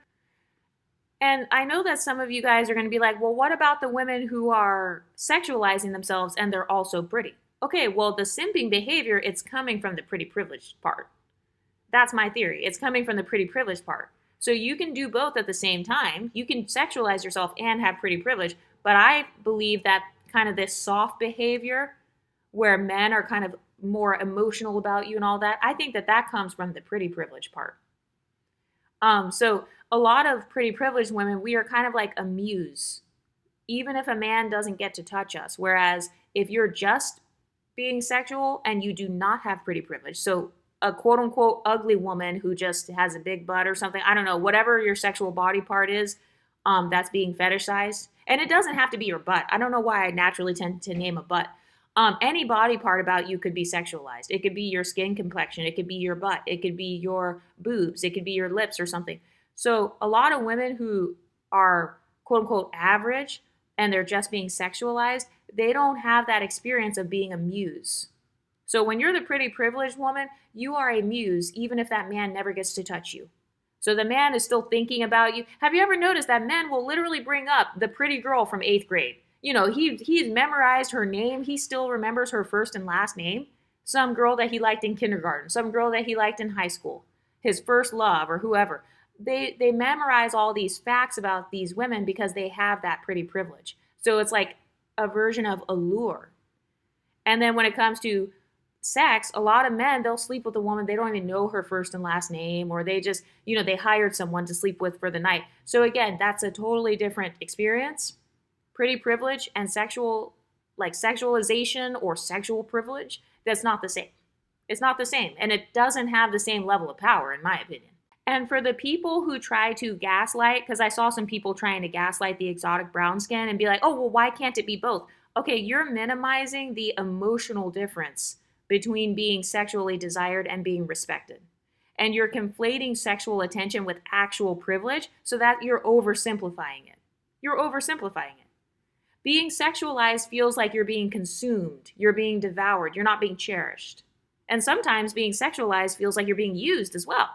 And I know that some of you guys are going to be like, well, what about the women who are sexualizing themselves and they're also pretty? Okay, well, the simping behavior, it's coming from the pretty privileged part. That's my theory. It's coming from the pretty privileged part. So you can do both at the same time. You can sexualize yourself and have pretty privilege. But I believe that kind of this soft behavior where men are kind of more emotional about you and all that, I think that that comes from the pretty privilege part. So a lot of pretty privileged women, we are kind of like a muse, even if a man doesn't get to touch us. Whereas if you're just being sexual and you do not have pretty privilege, so a quote unquote ugly woman who just has a big butt or something, I don't know, whatever your sexual body part is, that's being fetishized. And it doesn't have to be your butt. I don't know why I naturally tend to name a butt. Any body part about you could be sexualized. It could be your skin complexion. It could be your butt. It could be your boobs. It could be your lips or something. So a lot of women who are quote unquote average and they're just being sexualized, they don't have that experience of being a muse. So when you're the pretty privileged woman, you are a muse, even if that man never gets to touch you. So the man is still thinking about you. Have you ever noticed that men will literally bring up the pretty girl from 8th grade? You know, he's memorized her name. He still remembers her first and last name. Some girl that he liked in kindergarten, some girl that he liked in high school, his first love or whoever. They memorize all these facts about these women because they have that pretty privilege. So it's like a version of allure. And then when it comes to sex, a lot of men, they'll sleep with a woman, they don't even know her first and last name, or they just, they hired someone to sleep with for the night. So again, that's a totally different experience. Pretty privilege and sexualization or sexual privilege, that's not the same. It's not the same. And it doesn't have the same level of power, in my opinion. And for the people who try to gaslight, because I saw some people trying to gaslight the exotic brown skin and be like, oh, well, why can't it be both? Okay, you're minimizing the emotional difference between being sexually desired and being respected. And you're conflating sexual attention with actual privilege so that you're oversimplifying it. You're oversimplifying it. Being sexualized feels like you're being consumed, you're being devoured, you're not being cherished. And sometimes being sexualized feels like you're being used as well.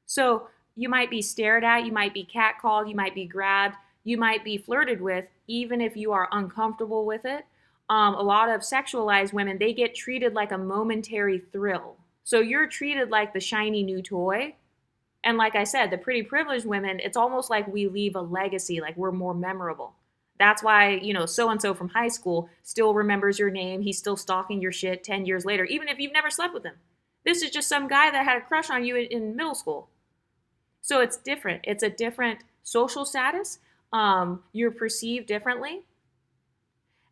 So you might be stared at, you might be catcalled, you might be grabbed, you might be flirted with, even if you are uncomfortable with it. A lot of sexualized women, they get treated like a momentary thrill. So you're treated like the shiny new toy. And like I said, the pretty privileged women, it's almost like we leave a legacy, like we're more memorable. That's why, so-and-so from high school still remembers your name. He's still stalking your shit 10 years later, even if you've never slept with him. This is just some guy that had a crush on you in middle school. So it's different. It's a different social status. You're perceived differently.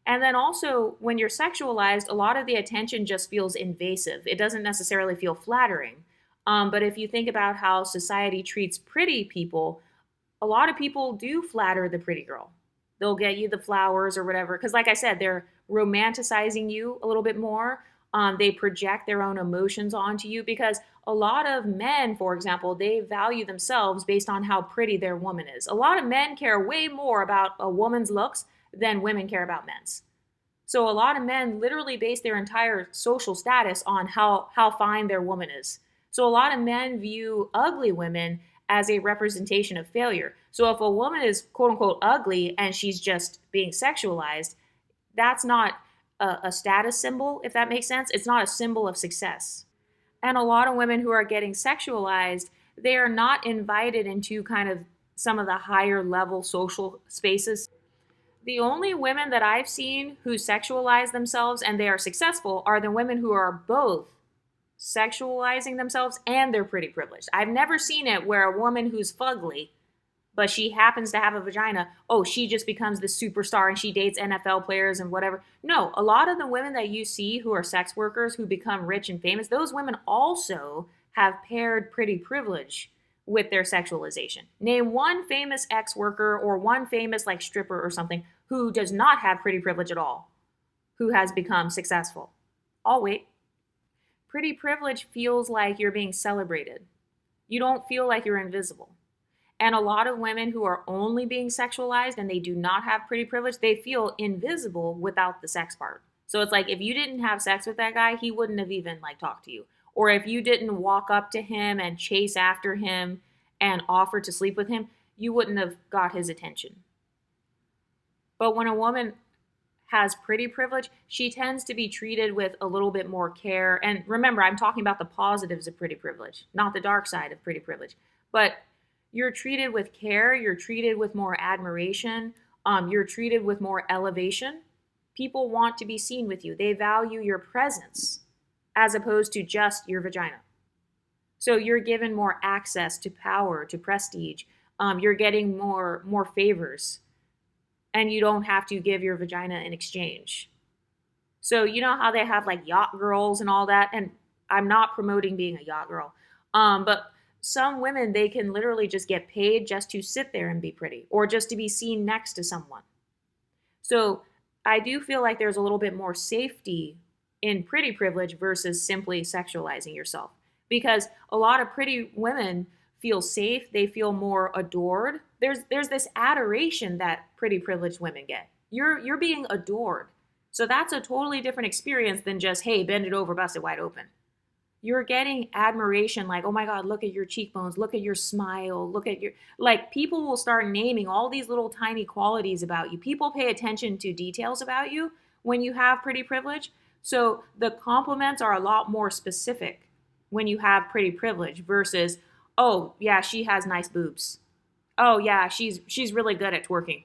And then also, when you're sexualized, a lot of the attention just feels invasive. It doesn't necessarily feel flattering. But if you think about how society treats pretty people, a lot of people do flatter the pretty girl. They'll get you the flowers or whatever. Because like I said, they're romanticizing you a little bit more. They project their own emotions onto you because a lot of men, for example, they value themselves based on how pretty their woman is. A lot of men care way more about a woman's looks than women care about men's. So a lot of men literally base their entire social status on how fine their woman is. So a lot of men view ugly women as a representation of failure. So if a woman is quote unquote ugly and she's just being sexualized, that's not a status symbol, if that makes sense. It's not a symbol of success. And a lot of women who are getting sexualized, they are not invited into kind of some of the higher level social spaces. The only women that I've seen who sexualize themselves and they are successful are the women who are both sexualizing themselves and they're pretty privileged. I've never seen it where a woman who's fugly, but she happens to have a vagina, she just becomes the superstar and she dates NFL players and whatever. No, a lot of the women that you see who are sex workers who become rich and famous, those women also have paired pretty privilege with their sexualization. Name one famous ex worker or one famous like stripper or something who does not have pretty privilege at all, who has become successful. I'll wait. Pretty privilege feels like you're being celebrated. You don't feel like you're invisible. And a lot of women who are only being sexualized and they do not have pretty privilege, they feel invisible without the sex part. So it's like if you didn't have sex with that guy, he wouldn't have even like talked to you. Or if you didn't walk up to him and chase after him and offer to sleep with him, you wouldn't have got his attention. But when a woman has pretty privilege, she tends to be treated with a little bit more care. And remember, I'm talking about the positives of pretty privilege, not the dark side of pretty privilege. But you're treated with care, you're treated with more admiration, you're treated with more elevation. People want to be seen with you. They value your presence as opposed to just your vagina. So you're given more access to power, to prestige. You're getting more favors, and you don't have to give your vagina in exchange. So you know how they have like yacht girls and all that, and I'm not promoting being a yacht girl, but some women, they can literally just get paid just to sit there and be pretty, or just to be seen next to someone. So I do feel like there's a little bit more safety in pretty privilege versus simply sexualizing yourself, because a lot of pretty women feel safe, they feel more adored. There's this adoration that pretty privileged women get. You're being adored. So that's a totally different experience than just, hey, bend it over, bust it wide open. You're getting admiration, like, oh my God, look at your cheekbones, look at your smile, look at your, like, people will start naming all these little tiny qualities about you. People pay attention to details about you when you have pretty privilege. So the compliments are a lot more specific when you have pretty privilege versus, oh yeah, she has nice boobs. Oh yeah, she's really good at twerking.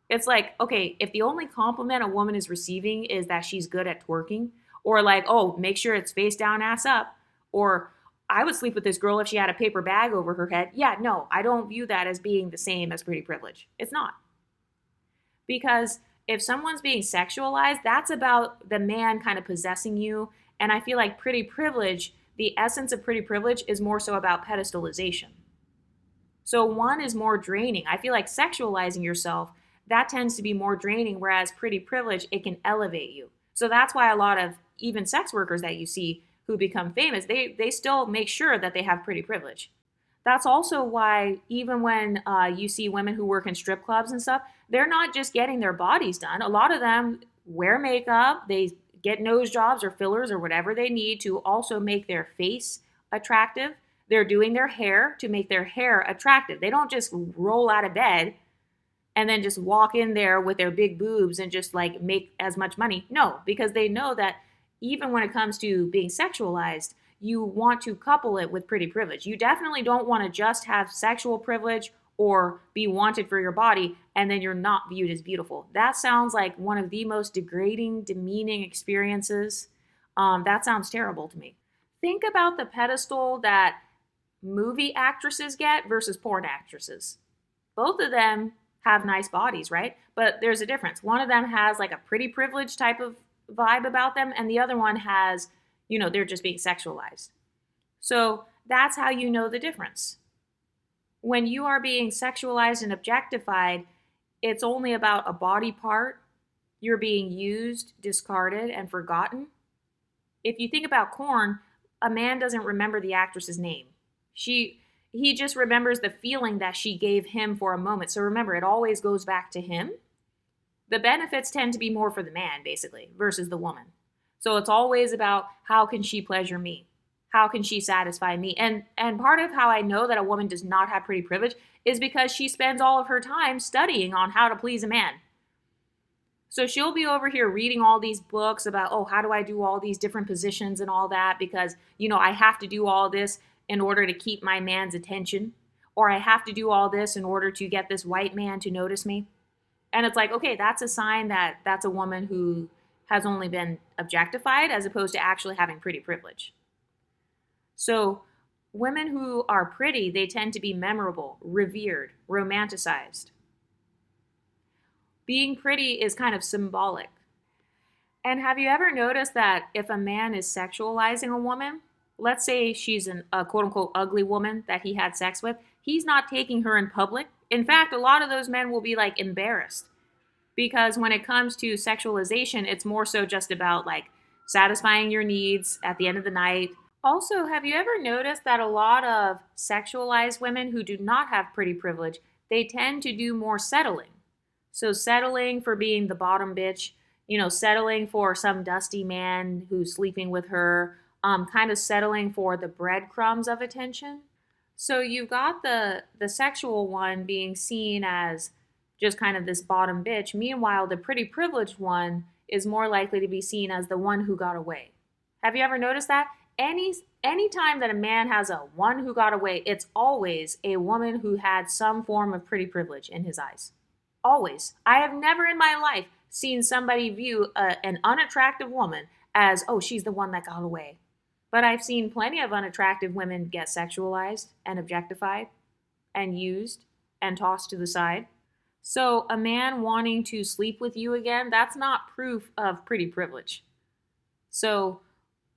It's like, okay, if the only compliment a woman is receiving is that she's good at twerking, or like, oh, make sure it's face down, ass up, or I would sleep with this girl if she had a paper bag over her head. Yeah, no, I don't view that as being the same as pretty privilege. It's not. Because if someone's being sexualized, that's about the man kind of possessing you. And I feel like pretty privilege, the essence of pretty privilege is more so about pedestalization. So one is more draining. I feel like sexualizing yourself, that tends to be more draining, whereas pretty privilege, it can elevate you. So that's why a lot of even sex workers that you see who become famous, they still make sure that they have pretty privilege. That's also why even when you see women who work in strip clubs and stuff, they're not just getting their bodies done. A lot of them wear makeup, they get nose jobs or fillers or whatever they need to also make their face attractive. They're doing their hair to make their hair attractive. They don't just roll out of bed and then just walk in there with their big boobs and just like make as much money. No, because they know that even when it comes to being sexualized, you want to couple it with pretty privilege. You definitely don't want to just have sexual privilege or be wanted for your body and then you're not viewed as beautiful. That sounds like one of the most degrading, demeaning experiences. That sounds terrible to me. Think about the pedestal that movie actresses get versus porn actresses. Both of them have nice bodies, right? But there's a difference. One of them has like a pretty privileged type of vibe about them, and the other one has, they're just being sexualized. So that's how you know the difference. When you are being sexualized and objectified, it's only about a body part. You're being used, discarded, and forgotten. If you think about porn, a man doesn't remember the actress's name. He just remembers the feeling that she gave him for a moment. So remember, it always goes back to him. The benefits tend to be more for the man, basically, versus the woman. So it's always about how can she pleasure me? How can she satisfy me? And part of how I know that a woman does not have pretty privilege is because she spends all of her time studying on how to please a man. So she'll be over here reading all these books about, oh, how do I do all these different positions and all that? Because, I have to do all this in order to keep my man's attention, or I have to do all this in order to get this white man to notice me. And it's like, okay, that's a sign that that's a woman who has only been objectified as opposed to actually having pretty privilege. So women who are pretty, they tend to be memorable, revered, romanticized. Being pretty is kind of symbolic. And have you ever noticed that if a man is sexualizing a woman, let's say she's a quote unquote ugly woman that he had sex with, he's not taking her in public. In fact, a lot of those men will be like embarrassed because when it comes to sexualization, it's more so just about like satisfying your needs at the end of the night. Also, have you ever noticed that a lot of sexualized women who do not have pretty privilege, they tend to do more settling? So, settling for being the bottom bitch, settling for some dusty man who's sleeping with her, kind of settling for the breadcrumbs of attention. So, you've got the sexual one being seen as just kind of this bottom bitch. Meanwhile, the pretty privileged one is more likely to be seen as the one who got away. Have you ever noticed that? Any time that a man has a one who got away, it's always a woman who had some form of pretty privilege in his eyes. Always. I have never in my life seen somebody view an unattractive woman as, oh, she's the one that got away. But I've seen plenty of unattractive women get sexualized and objectified and used and tossed to the side. So a man wanting to sleep with you again, that's not proof of pretty privilege. So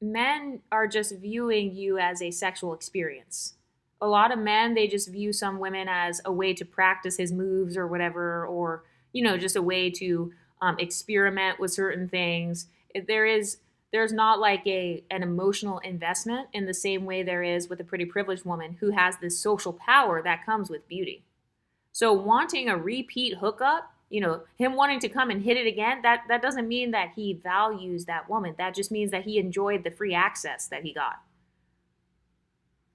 men are just viewing you as a sexual experience. A lot of men, they just view some women as a way to practice his moves or whatever, or, just a way to experiment with certain things. There's not like an emotional investment in the same way there is with a pretty privileged woman who has this social power that comes with beauty. So wanting a repeat hookup, him wanting to come and hit it again, that doesn't mean that he values that woman. That just means that he enjoyed the free access that he got.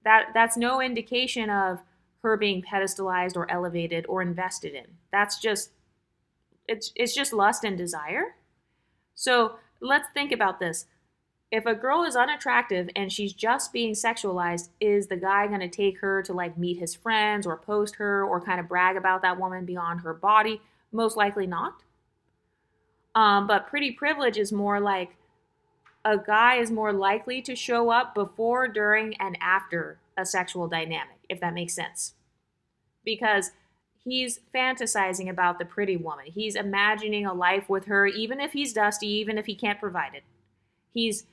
That's no indication of her being pedestalized or elevated or invested in. That's just it's just lust and desire. So let's think about this. If a girl is unattractive and she's just being sexualized, is the guy going to take her to like meet his friends or post her or kind of brag about that woman beyond her body? Most likely not. But pretty privilege is more like a guy is more likely to show up before, during, and after a sexual dynamic, if that makes sense. Because he's fantasizing about the pretty woman. He's imagining a life with her, even if he's dusty, even if he can't provide it. He's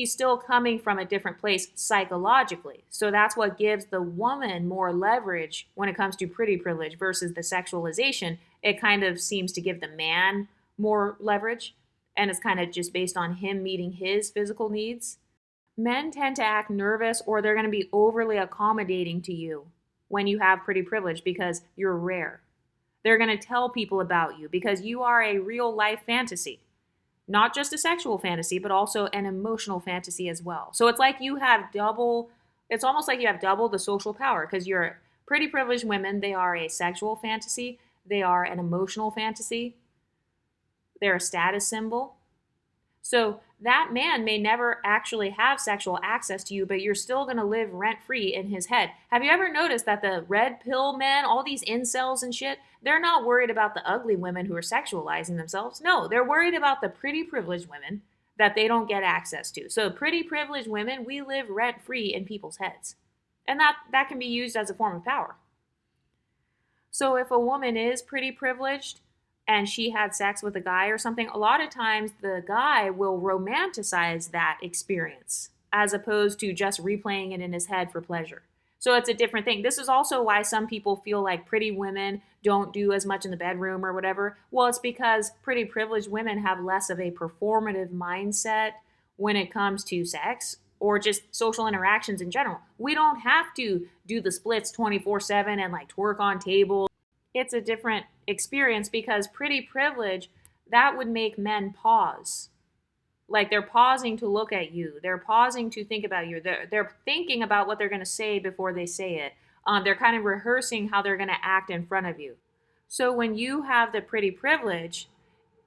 still coming from a different place psychologically. So that's what gives the woman more leverage when it comes to pretty privilege versus the sexualization. It kind of seems to give the man more leverage, and it's kind of just based on him meeting his physical needs. Men tend to act nervous or they're going to be overly accommodating to you when you have pretty privilege because you're rare. They're going to tell people about you because you are a real life fantasy. Not just a sexual fantasy, but also an emotional fantasy as well. So it's like it's almost like you have double the social power because you're pretty privileged women. They are a sexual fantasy. They are an emotional fantasy. They're a status symbol. So that man may never actually have sexual access to you, but you're still going to live rent-free in his head. Have you ever noticed that the red pill men, all these incels and shit, they're not worried about the ugly women who are sexualizing themselves? No, they're worried about the pretty privileged women that they don't get access to. So pretty privileged women, we live rent-free in people's heads. And that can be used as a form of power. So if a woman is pretty privileged, and she had sex with a guy or something, a lot of times the guy will romanticize that experience as opposed to just replaying it in his head for pleasure. So it's a different thing. This is also why some people feel like pretty women don't do as much in the bedroom or whatever. Well, it's because pretty privileged women have less of a performative mindset when it comes to sex or just social interactions in general. We don't have to do the splits 24/7 and like twerk on tables. It's a different experience because pretty privilege, that would make men pause. Like they're pausing to look at you. They're pausing to think about you. They're thinking about what they're going to say before they say it. They're kind of rehearsing how they're going to act in front of you. So when you have the pretty privilege,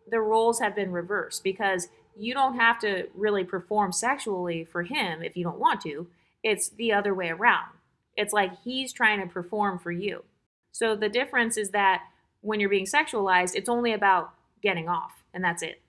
the roles have been reversed because you don't have to really perform sexually for him if you don't want to. It's the other way around. It's like he's trying to perform for you. So the difference is that when you're being sexualized, it's only about getting off, and that's it.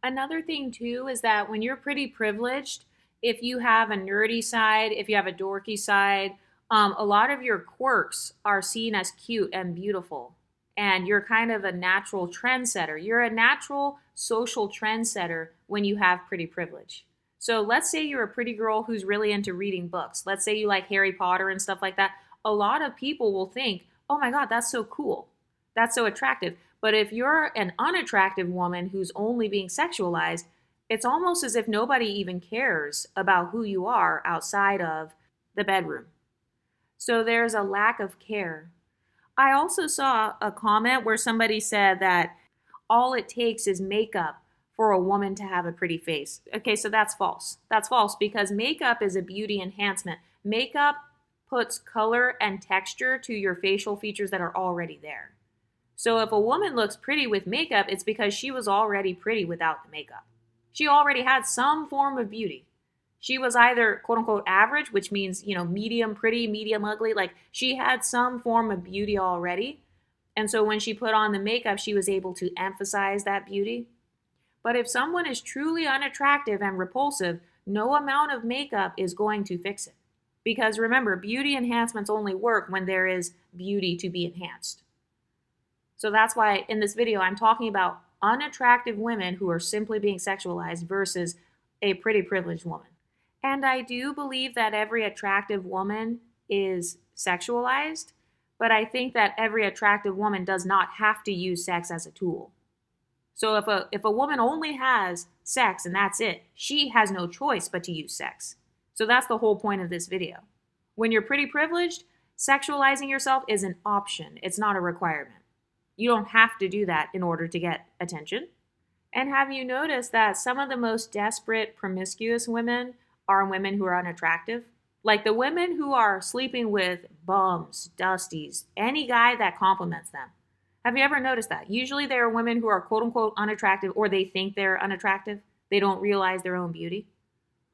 Another thing, too, is that when you're pretty privileged, if you have a nerdy side, if you have a dorky side, a lot of your quirks are seen as cute and beautiful. And you're kind of a natural trendsetter. You're a natural social trendsetter when you have pretty privilege. So let's say you're a pretty girl who's really into reading books. Let's say you like Harry Potter and stuff like that. A lot of people will think, oh my God, that's so cool. That's so attractive. But if you're an unattractive woman who's only being sexualized, it's almost as if nobody even cares about who you are outside of the bedroom. So there's a lack of care. I also saw a comment where somebody said that all it takes is makeup for a woman to have a pretty face. Okay, so that's false. That's false because makeup is a beauty enhancement. Makeup puts color and texture to your facial features that are already there. So if a woman looks pretty with makeup, it's because she was already pretty without the makeup. She already had some form of beauty. She was either quote unquote average, which means, medium pretty, medium ugly. Like she had some form of beauty already. And so when she put on the makeup, she was able to emphasize that beauty. But if someone is truly unattractive and repulsive, no amount of makeup is going to fix it. Because remember, beauty enhancements only work when there is beauty to be enhanced. So that's why in this video, I'm talking about unattractive women who are simply being sexualized versus a pretty privileged woman. And I do believe that every attractive woman is sexualized, but I think that every attractive woman does not have to use sex as a tool. So if a woman only has sex and that's it, she has no choice but to use sex. So that's the whole point of this video. When you're pretty privileged, sexualizing yourself is an option. It's not a requirement. You don't have to do that in order to get attention. And have you noticed that some of the most desperate, promiscuous women are women who are unattractive? Like the women who are sleeping with bums, dusties, any guy that compliments them. Have you ever noticed that? Usually there are women who are quote unquote unattractive or they think they're unattractive. They don't realize their own beauty.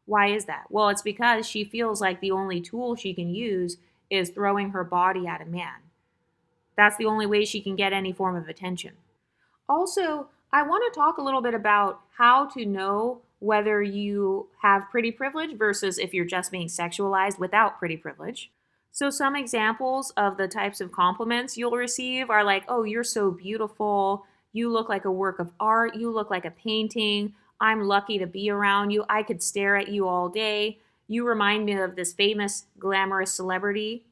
Why is that? Well, it's because she feels like the only tool she can use is throwing her body at a man. That's the only way she can get any form of attention. Also, I want to talk a little bit about how to know whether you have pretty privilege versus if you're just being sexualized without pretty privilege. So some examples of the types of compliments you'll receive are like, oh, you're so beautiful. You look like a work of art. You look like a painting. I'm lucky to be around you. I could stare at you all day. You remind me of this famous glamorous celebrity.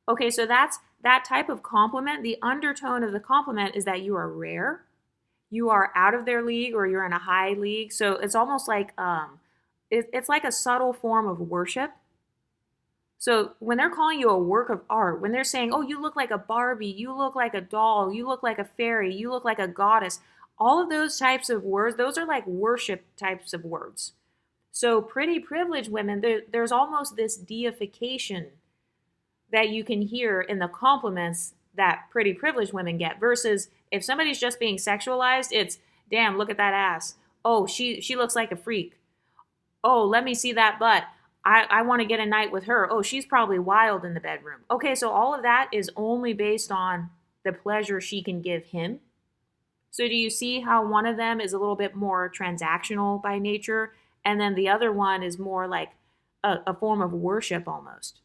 Okay, so that's that type of compliment. The undertone of the compliment is that you are rare, you are out of their league, or you're in a high league. So it's almost like it's like a subtle form of worship. So when they're calling you a work of art, when they're saying, oh, you look like a Barbie, you look like a doll, you look like a fairy, you look like a goddess, all of those types of words, those are like worship types of words. So pretty privileged women, there's almost this deification that you can hear in the compliments that pretty privileged women get, versus if somebody's just being sexualized, it's, damn, look at that ass. Oh, she looks like a freak. Oh, let me see that butt. I want to get a night with her. Oh, she's probably wild in the bedroom. Okay, so all of that is only based on the pleasure she can give him. So do you see how one of them is a little bit more transactional by nature, and then the other one is more like a form of worship almost?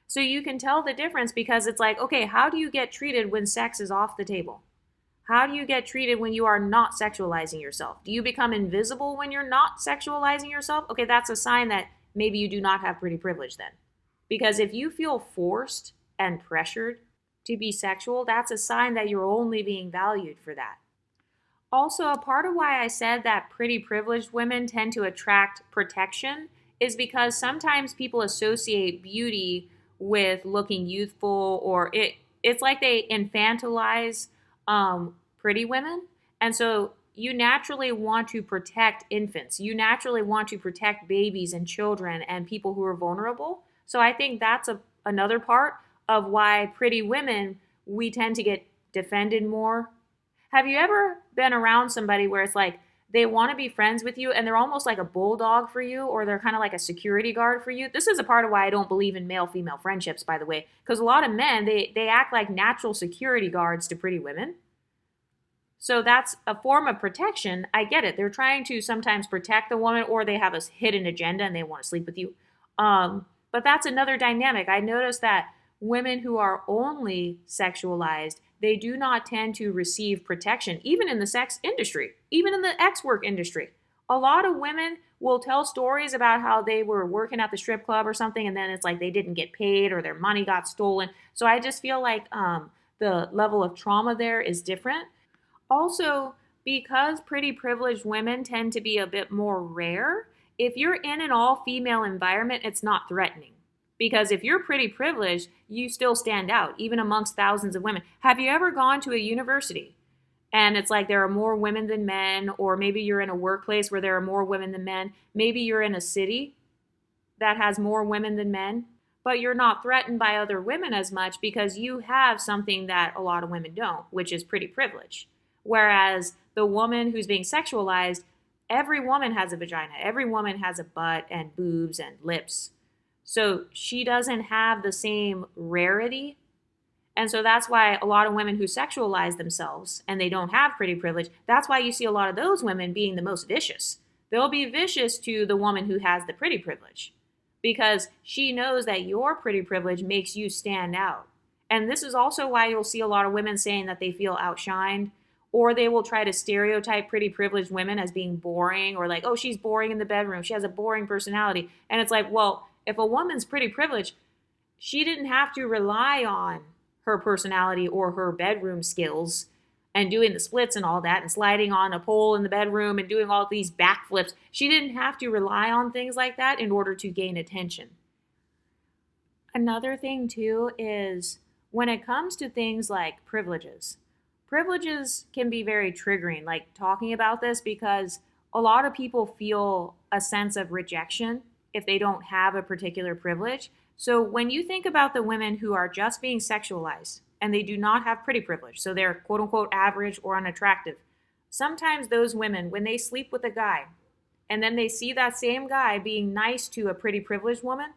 So you can tell the difference because it's like, okay, how do you get treated when sex is off the table? How do you get treated when you are not sexualizing yourself? Do you become invisible when you're not sexualizing yourself? Okay, that's a sign that maybe you do not have pretty privilege then. Because if you feel forced and pressured to be sexual, that's a sign that you're only being valued for that. Also, a part of why I said that pretty privileged women tend to attract protection is because sometimes people associate beauty with looking youthful, or it's like they infantilize pretty women. And so you naturally want to protect infants. You naturally want to protect babies and children and people who are vulnerable. So I think that's another part of why pretty women, we tend to get defended more. Have you ever been around somebody where it's like they want to be friends with you and they're almost like a bulldog for you, or they're kind of like a security guard for you? This is a part of why I don't believe in male-female friendships, by the way, because a lot of men, they act like natural security guards to pretty women. So that's a form of protection. I get it. They're trying to sometimes protect the woman, or they have a hidden agenda and they want to sleep with you. But that's another dynamic. I noticed that women who are only sexualized, they do not tend to receive protection, even in the sex industry, even in the X work industry. A lot of women will tell stories about how they were working at the strip club or something, and then it's like they didn't get paid or their money got stolen. So I just feel like the level of trauma there is different. Also, because pretty privileged women tend to be a bit more rare, if you're in an all female environment, it's not threatening. Because if you're pretty privileged, you still stand out, even amongst thousands of women. Have you ever gone to a university and it's like there are more women than men, or maybe you're in a workplace where there are more women than men? Maybe you're in a city that has more women than men, but you're not threatened by other women as much because you have something that a lot of women don't, which is pretty privilege. Whereas the woman who's being sexualized, every woman has a vagina, every woman has a butt and boobs and lips. So she doesn't have the same rarity. And so that's why a lot of women who sexualize themselves and they don't have pretty privilege, that's why you see a lot of those women being the most vicious. They'll be vicious to the woman who has the pretty privilege because she knows that your pretty privilege makes you stand out. And this is also why you'll see a lot of women saying that they feel outshined, or they will try to stereotype pretty privileged women as being boring, or like, oh, she's boring in the bedroom, she has a boring personality. And it's like, well, if a woman's pretty privileged, she didn't have to rely on her personality or her bedroom skills and doing the splits and all that and sliding on a pole in the bedroom and doing all these backflips. She didn't have to rely on things like that in order to gain attention. Another thing too is when it comes to things like privileges can be very triggering, like talking about this, because a lot of people feel a sense of rejection if they don't have a particular privilege. So when you think about the women who are just being sexualized and they do not have pretty privilege, so they're quote unquote average or unattractive, sometimes those women, when they sleep with a guy and then they see that same guy being nice to a pretty privileged woman,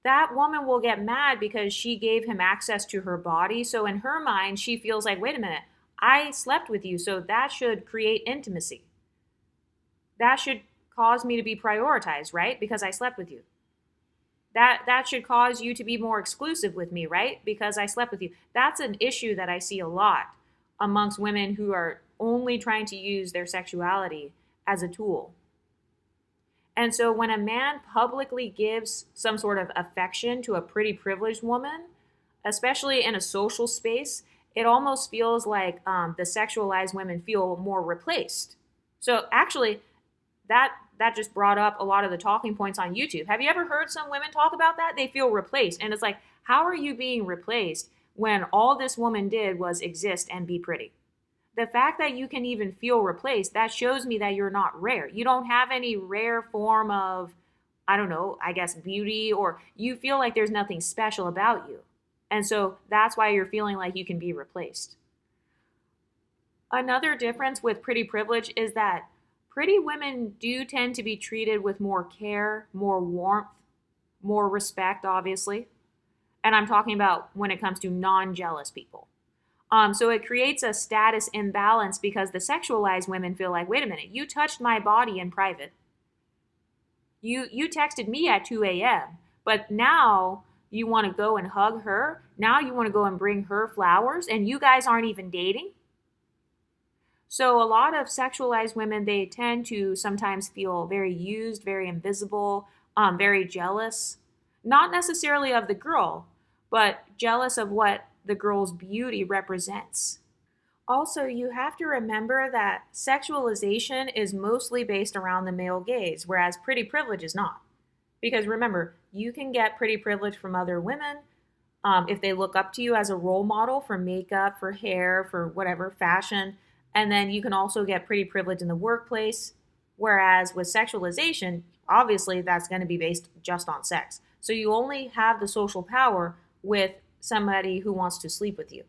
that woman will get mad because she gave him access to her body. So in her mind, she feels like, wait a minute, I slept with you, so that should create intimacy. That should cause me to be prioritized, right? Because I slept with you. That should cause you to be more exclusive with me, right? Because I slept with you. That's an issue that I see a lot amongst women who are only trying to use their sexuality as a tool. And so when a man publicly gives some sort of affection to a pretty privileged woman, especially in a social space, it almost feels like the sexualized women feel more replaced. So actually, that just brought up a lot of the talking points on YouTube. Have you ever heard some women talk about that? They feel replaced. And it's like, how are you being replaced when all this woman did was exist and be pretty? The fact that you can even feel replaced, that shows me that you're not rare. You don't have any rare form of, I don't know, I guess beauty, or you feel like there's nothing special about you. And so that's why you're feeling like you can be replaced. Another difference with pretty privilege is that pretty women do tend to be treated with more care, more warmth, more respect, obviously. And I'm talking about when it comes to non-jealous people. So it creates a status imbalance because the sexualized women feel like, wait a minute, you touched my body in private. You texted me at 2 a.m., but now you want to go and hug her. Now you want to go and bring her flowers, and you guys aren't even dating. So a lot of sexualized women, they tend to sometimes feel very used, very invisible, very jealous. Not necessarily of the girl, but jealous of what the girl's beauty represents. Also, you have to remember that sexualization is mostly based around the male gaze, whereas pretty privilege is not. Because remember, you can get pretty privilege from other women if they look up to you as a role model for makeup, for hair, for whatever, fashion. And then you can also get pretty privilege in the workplace. Whereas with sexualization, obviously that's going to be based just on sex. So you only have the social power with somebody who wants to sleep with you.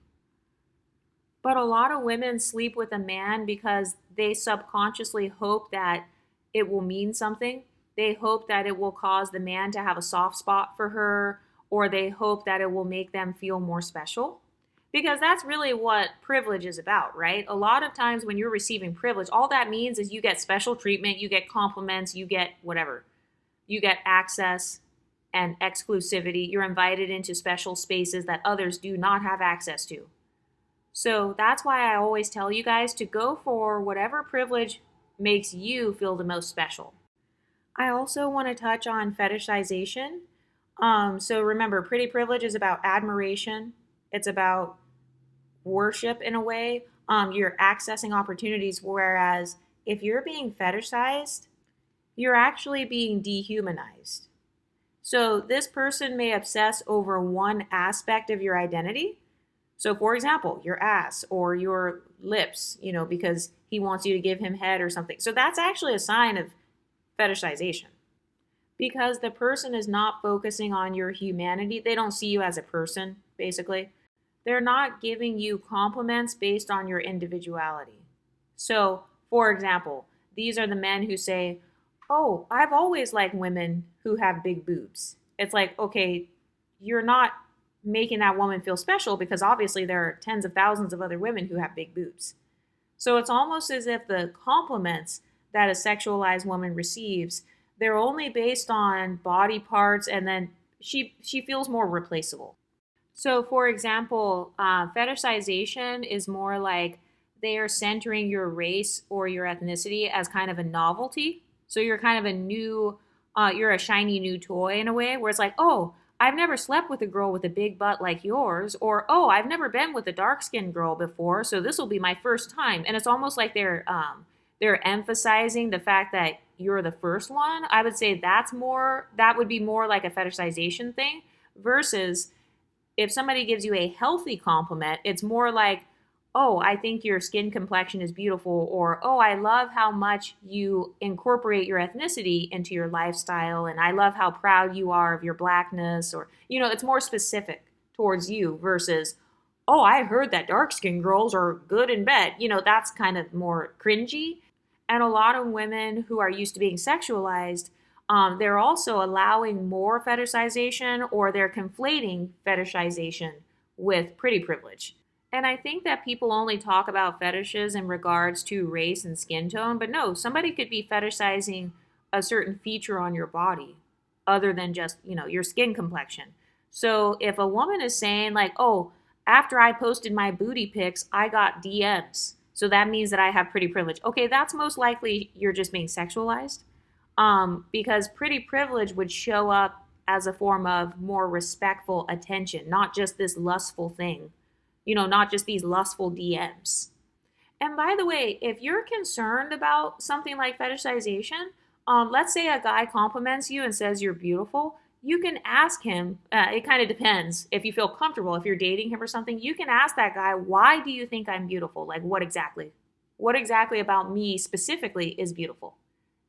But a lot of women sleep with a man because they subconsciously hope that it will mean something. They hope that it will cause the man to have a soft spot for her, or they hope that it will make them feel more special. Because that's really what privilege is about, right? A lot of times when you're receiving privilege, all that means is you get special treatment, you get compliments, you get whatever. You get access and exclusivity. You're invited into special spaces that others do not have access to. So that's why I always tell you guys to go for whatever privilege makes you feel the most special. I also want to touch on fetishization. So remember, pretty privilege is about admiration. It's about worship in a way. You're accessing opportunities, whereas if you're being fetishized, you're actually being dehumanized. So this person may obsess over one aspect of your identity. So, for example, your ass or your lips, because he wants you to give him head or something. So that's actually a sign of fetishization because the person is not focusing on your humanity. They don't see you as a person, basically. They're not giving you compliments based on your individuality. So, for example, these are the men who say, "Oh, I've always liked women who have big boobs." It's like, okay, you're not making that woman feel special because obviously there are tens of thousands of other women who have big boobs. So it's almost as if the compliments that a sexualized woman receives, they're only based on body parts, and then she feels more replaceable. So, for example, fetishization is more like they are centering your race or your ethnicity as kind of a novelty. So you're kind of a new, you're a shiny new toy in a way, where it's like, oh, I've never slept with a girl with a big butt like yours, or oh, I've never been with a dark skinned girl before, so this will be my first time. And it's almost like they're emphasizing the fact that you're the first one. I would say that would be more like a fetishization thing versus if somebody gives you a healthy compliment, it's more like, oh, I think your skin complexion is beautiful, or oh, I love how much you incorporate your ethnicity into your lifestyle, and I love how proud you are of your blackness, or, it's more specific towards you versus, oh, I heard that dark skinned girls are good in bed. That's kind of more cringy. And a lot of women who are used to being sexualized, they're also allowing more fetishization, or they're conflating fetishization with pretty privilege. And I think that people only talk about fetishes in regards to race and skin tone, but no, somebody could be fetishizing a certain feature on your body other than just, your skin complexion. So if a woman is saying like, oh, after I posted my booty pics, I got DMs. So that means that I have pretty privilege. Okay, that's most likely you're just being sexualized. Because pretty privilege would show up as a form of more respectful attention, not just this lustful thing, not just these lustful DMs. And by the way, if you're concerned about something like fetishization, let's say a guy compliments you and says you're beautiful, you can ask him, it kind of depends if you feel comfortable, if you're dating him or something, you can ask that guy, why do you think I'm beautiful? Like, what exactly? What exactly about me specifically is beautiful?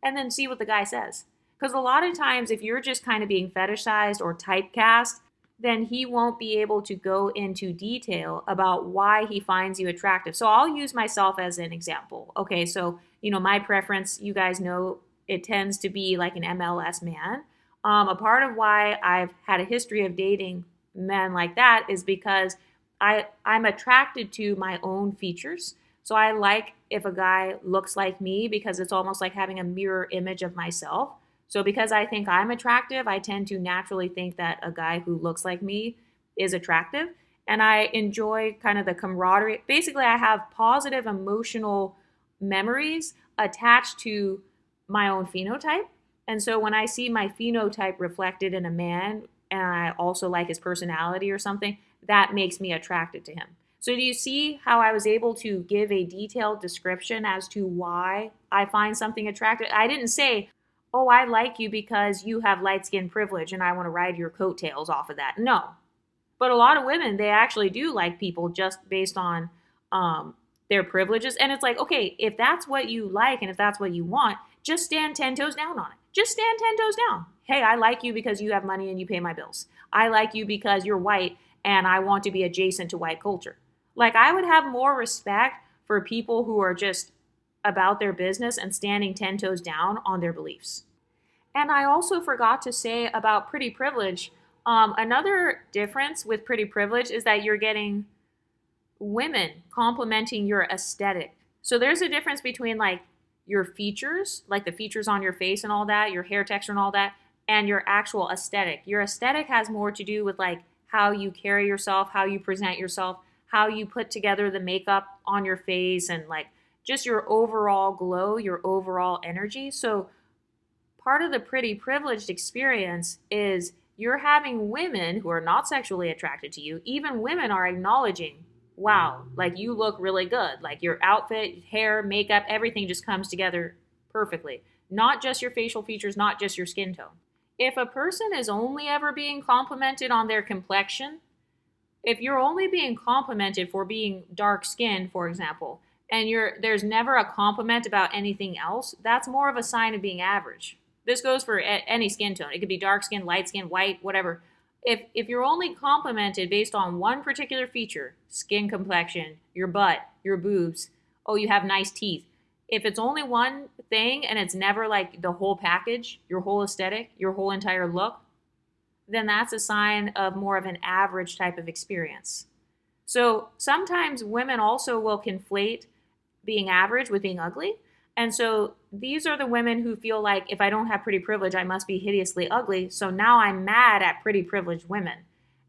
And then see what the guy says. Because a lot of times, if you're just kind of being fetishized or typecast, then he won't be able to go into detail about why he finds you attractive. So I'll use myself as an example. Okay, so, my preference, you guys know, it tends to be like an MLS man. A part of why I've had a history of dating men like that is because I'm attracted to my own features. So I like if a guy looks like me because it's almost like having a mirror image of myself. So because I think I'm attractive, I tend to naturally think that a guy who looks like me is attractive. And I enjoy kind of the camaraderie. Basically, I have positive emotional memories attached to my own phenotype. And so when I see my phenotype reflected in a man, and I also like his personality or something, that makes me attracted to him. So do you see how I was able to give a detailed description as to why I find something attractive? I didn't say, oh, I like you because you have light skin privilege and I want to ride your coattails off of that. No. But a lot of women, they actually do like people just based on their privileges. And it's like, okay, if that's what you like and if that's what you want, just stand 10 toes down on it. Just stand 10 toes down. Hey, I like you because you have money and you pay my bills. I like you because you're white and I want to be adjacent to white culture. Like, I would have more respect for people who are just about their business and standing 10 toes down on their beliefs. And I also forgot to say about pretty privilege, another difference with pretty privilege is that you're getting women complimenting your aesthetic. So there's a difference between like your features, like the features on your face and all that, your hair texture and all that, and your actual aesthetic. Your aesthetic has more to do with like how you carry yourself, how you present yourself, how you put together the makeup on your face, and like just your overall glow, your overall energy. So part of the pretty privileged experience is you're having women who are not sexually attracted to you, even women are acknowledging, wow, like you look really good. Like your outfit, hair, makeup, everything just comes together perfectly. Not just your facial features, not just your skin tone. If a person is only ever being complimented on their complexion, if you're only being complimented for being dark skinned, for example, and there's never a compliment about anything else, that's more of a sign of being average. This goes for any skin tone. It could be dark skin, light skin, white, whatever. If you're only complimented based on one particular feature, skin complexion, your butt, your boobs, oh, you have nice teeth. If it's only one thing and it's never like the whole package, your whole aesthetic, your whole entire look, then that's a sign of more of an average type of experience. So sometimes women also will conflate being average with being ugly. And so these are the women who feel like if I don't have pretty privilege, I must be hideously ugly. So now I'm mad at pretty privileged women.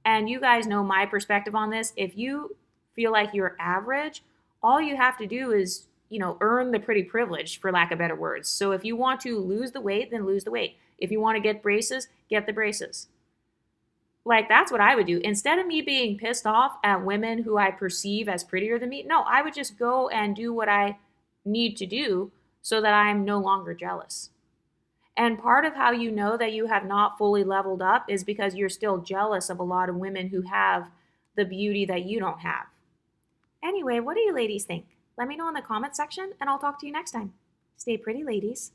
And you guys know my perspective on this. If you feel like you're average, all you have to do is, earn the pretty privilege, for lack of better words. So if you want to lose the weight, then lose the weight. If you want to get braces, get the braces. Like, that's what I would do. Instead of me being pissed off at women who I perceive as prettier than me, no, I would just go and do what I need to do so that I'm no longer jealous. And part of how you know that you have not fully leveled up is because you're still jealous of a lot of women who have the beauty that you don't have. Anyway, what do you ladies think? Let me know in the comment section and I'll talk to you next time. Stay pretty, ladies.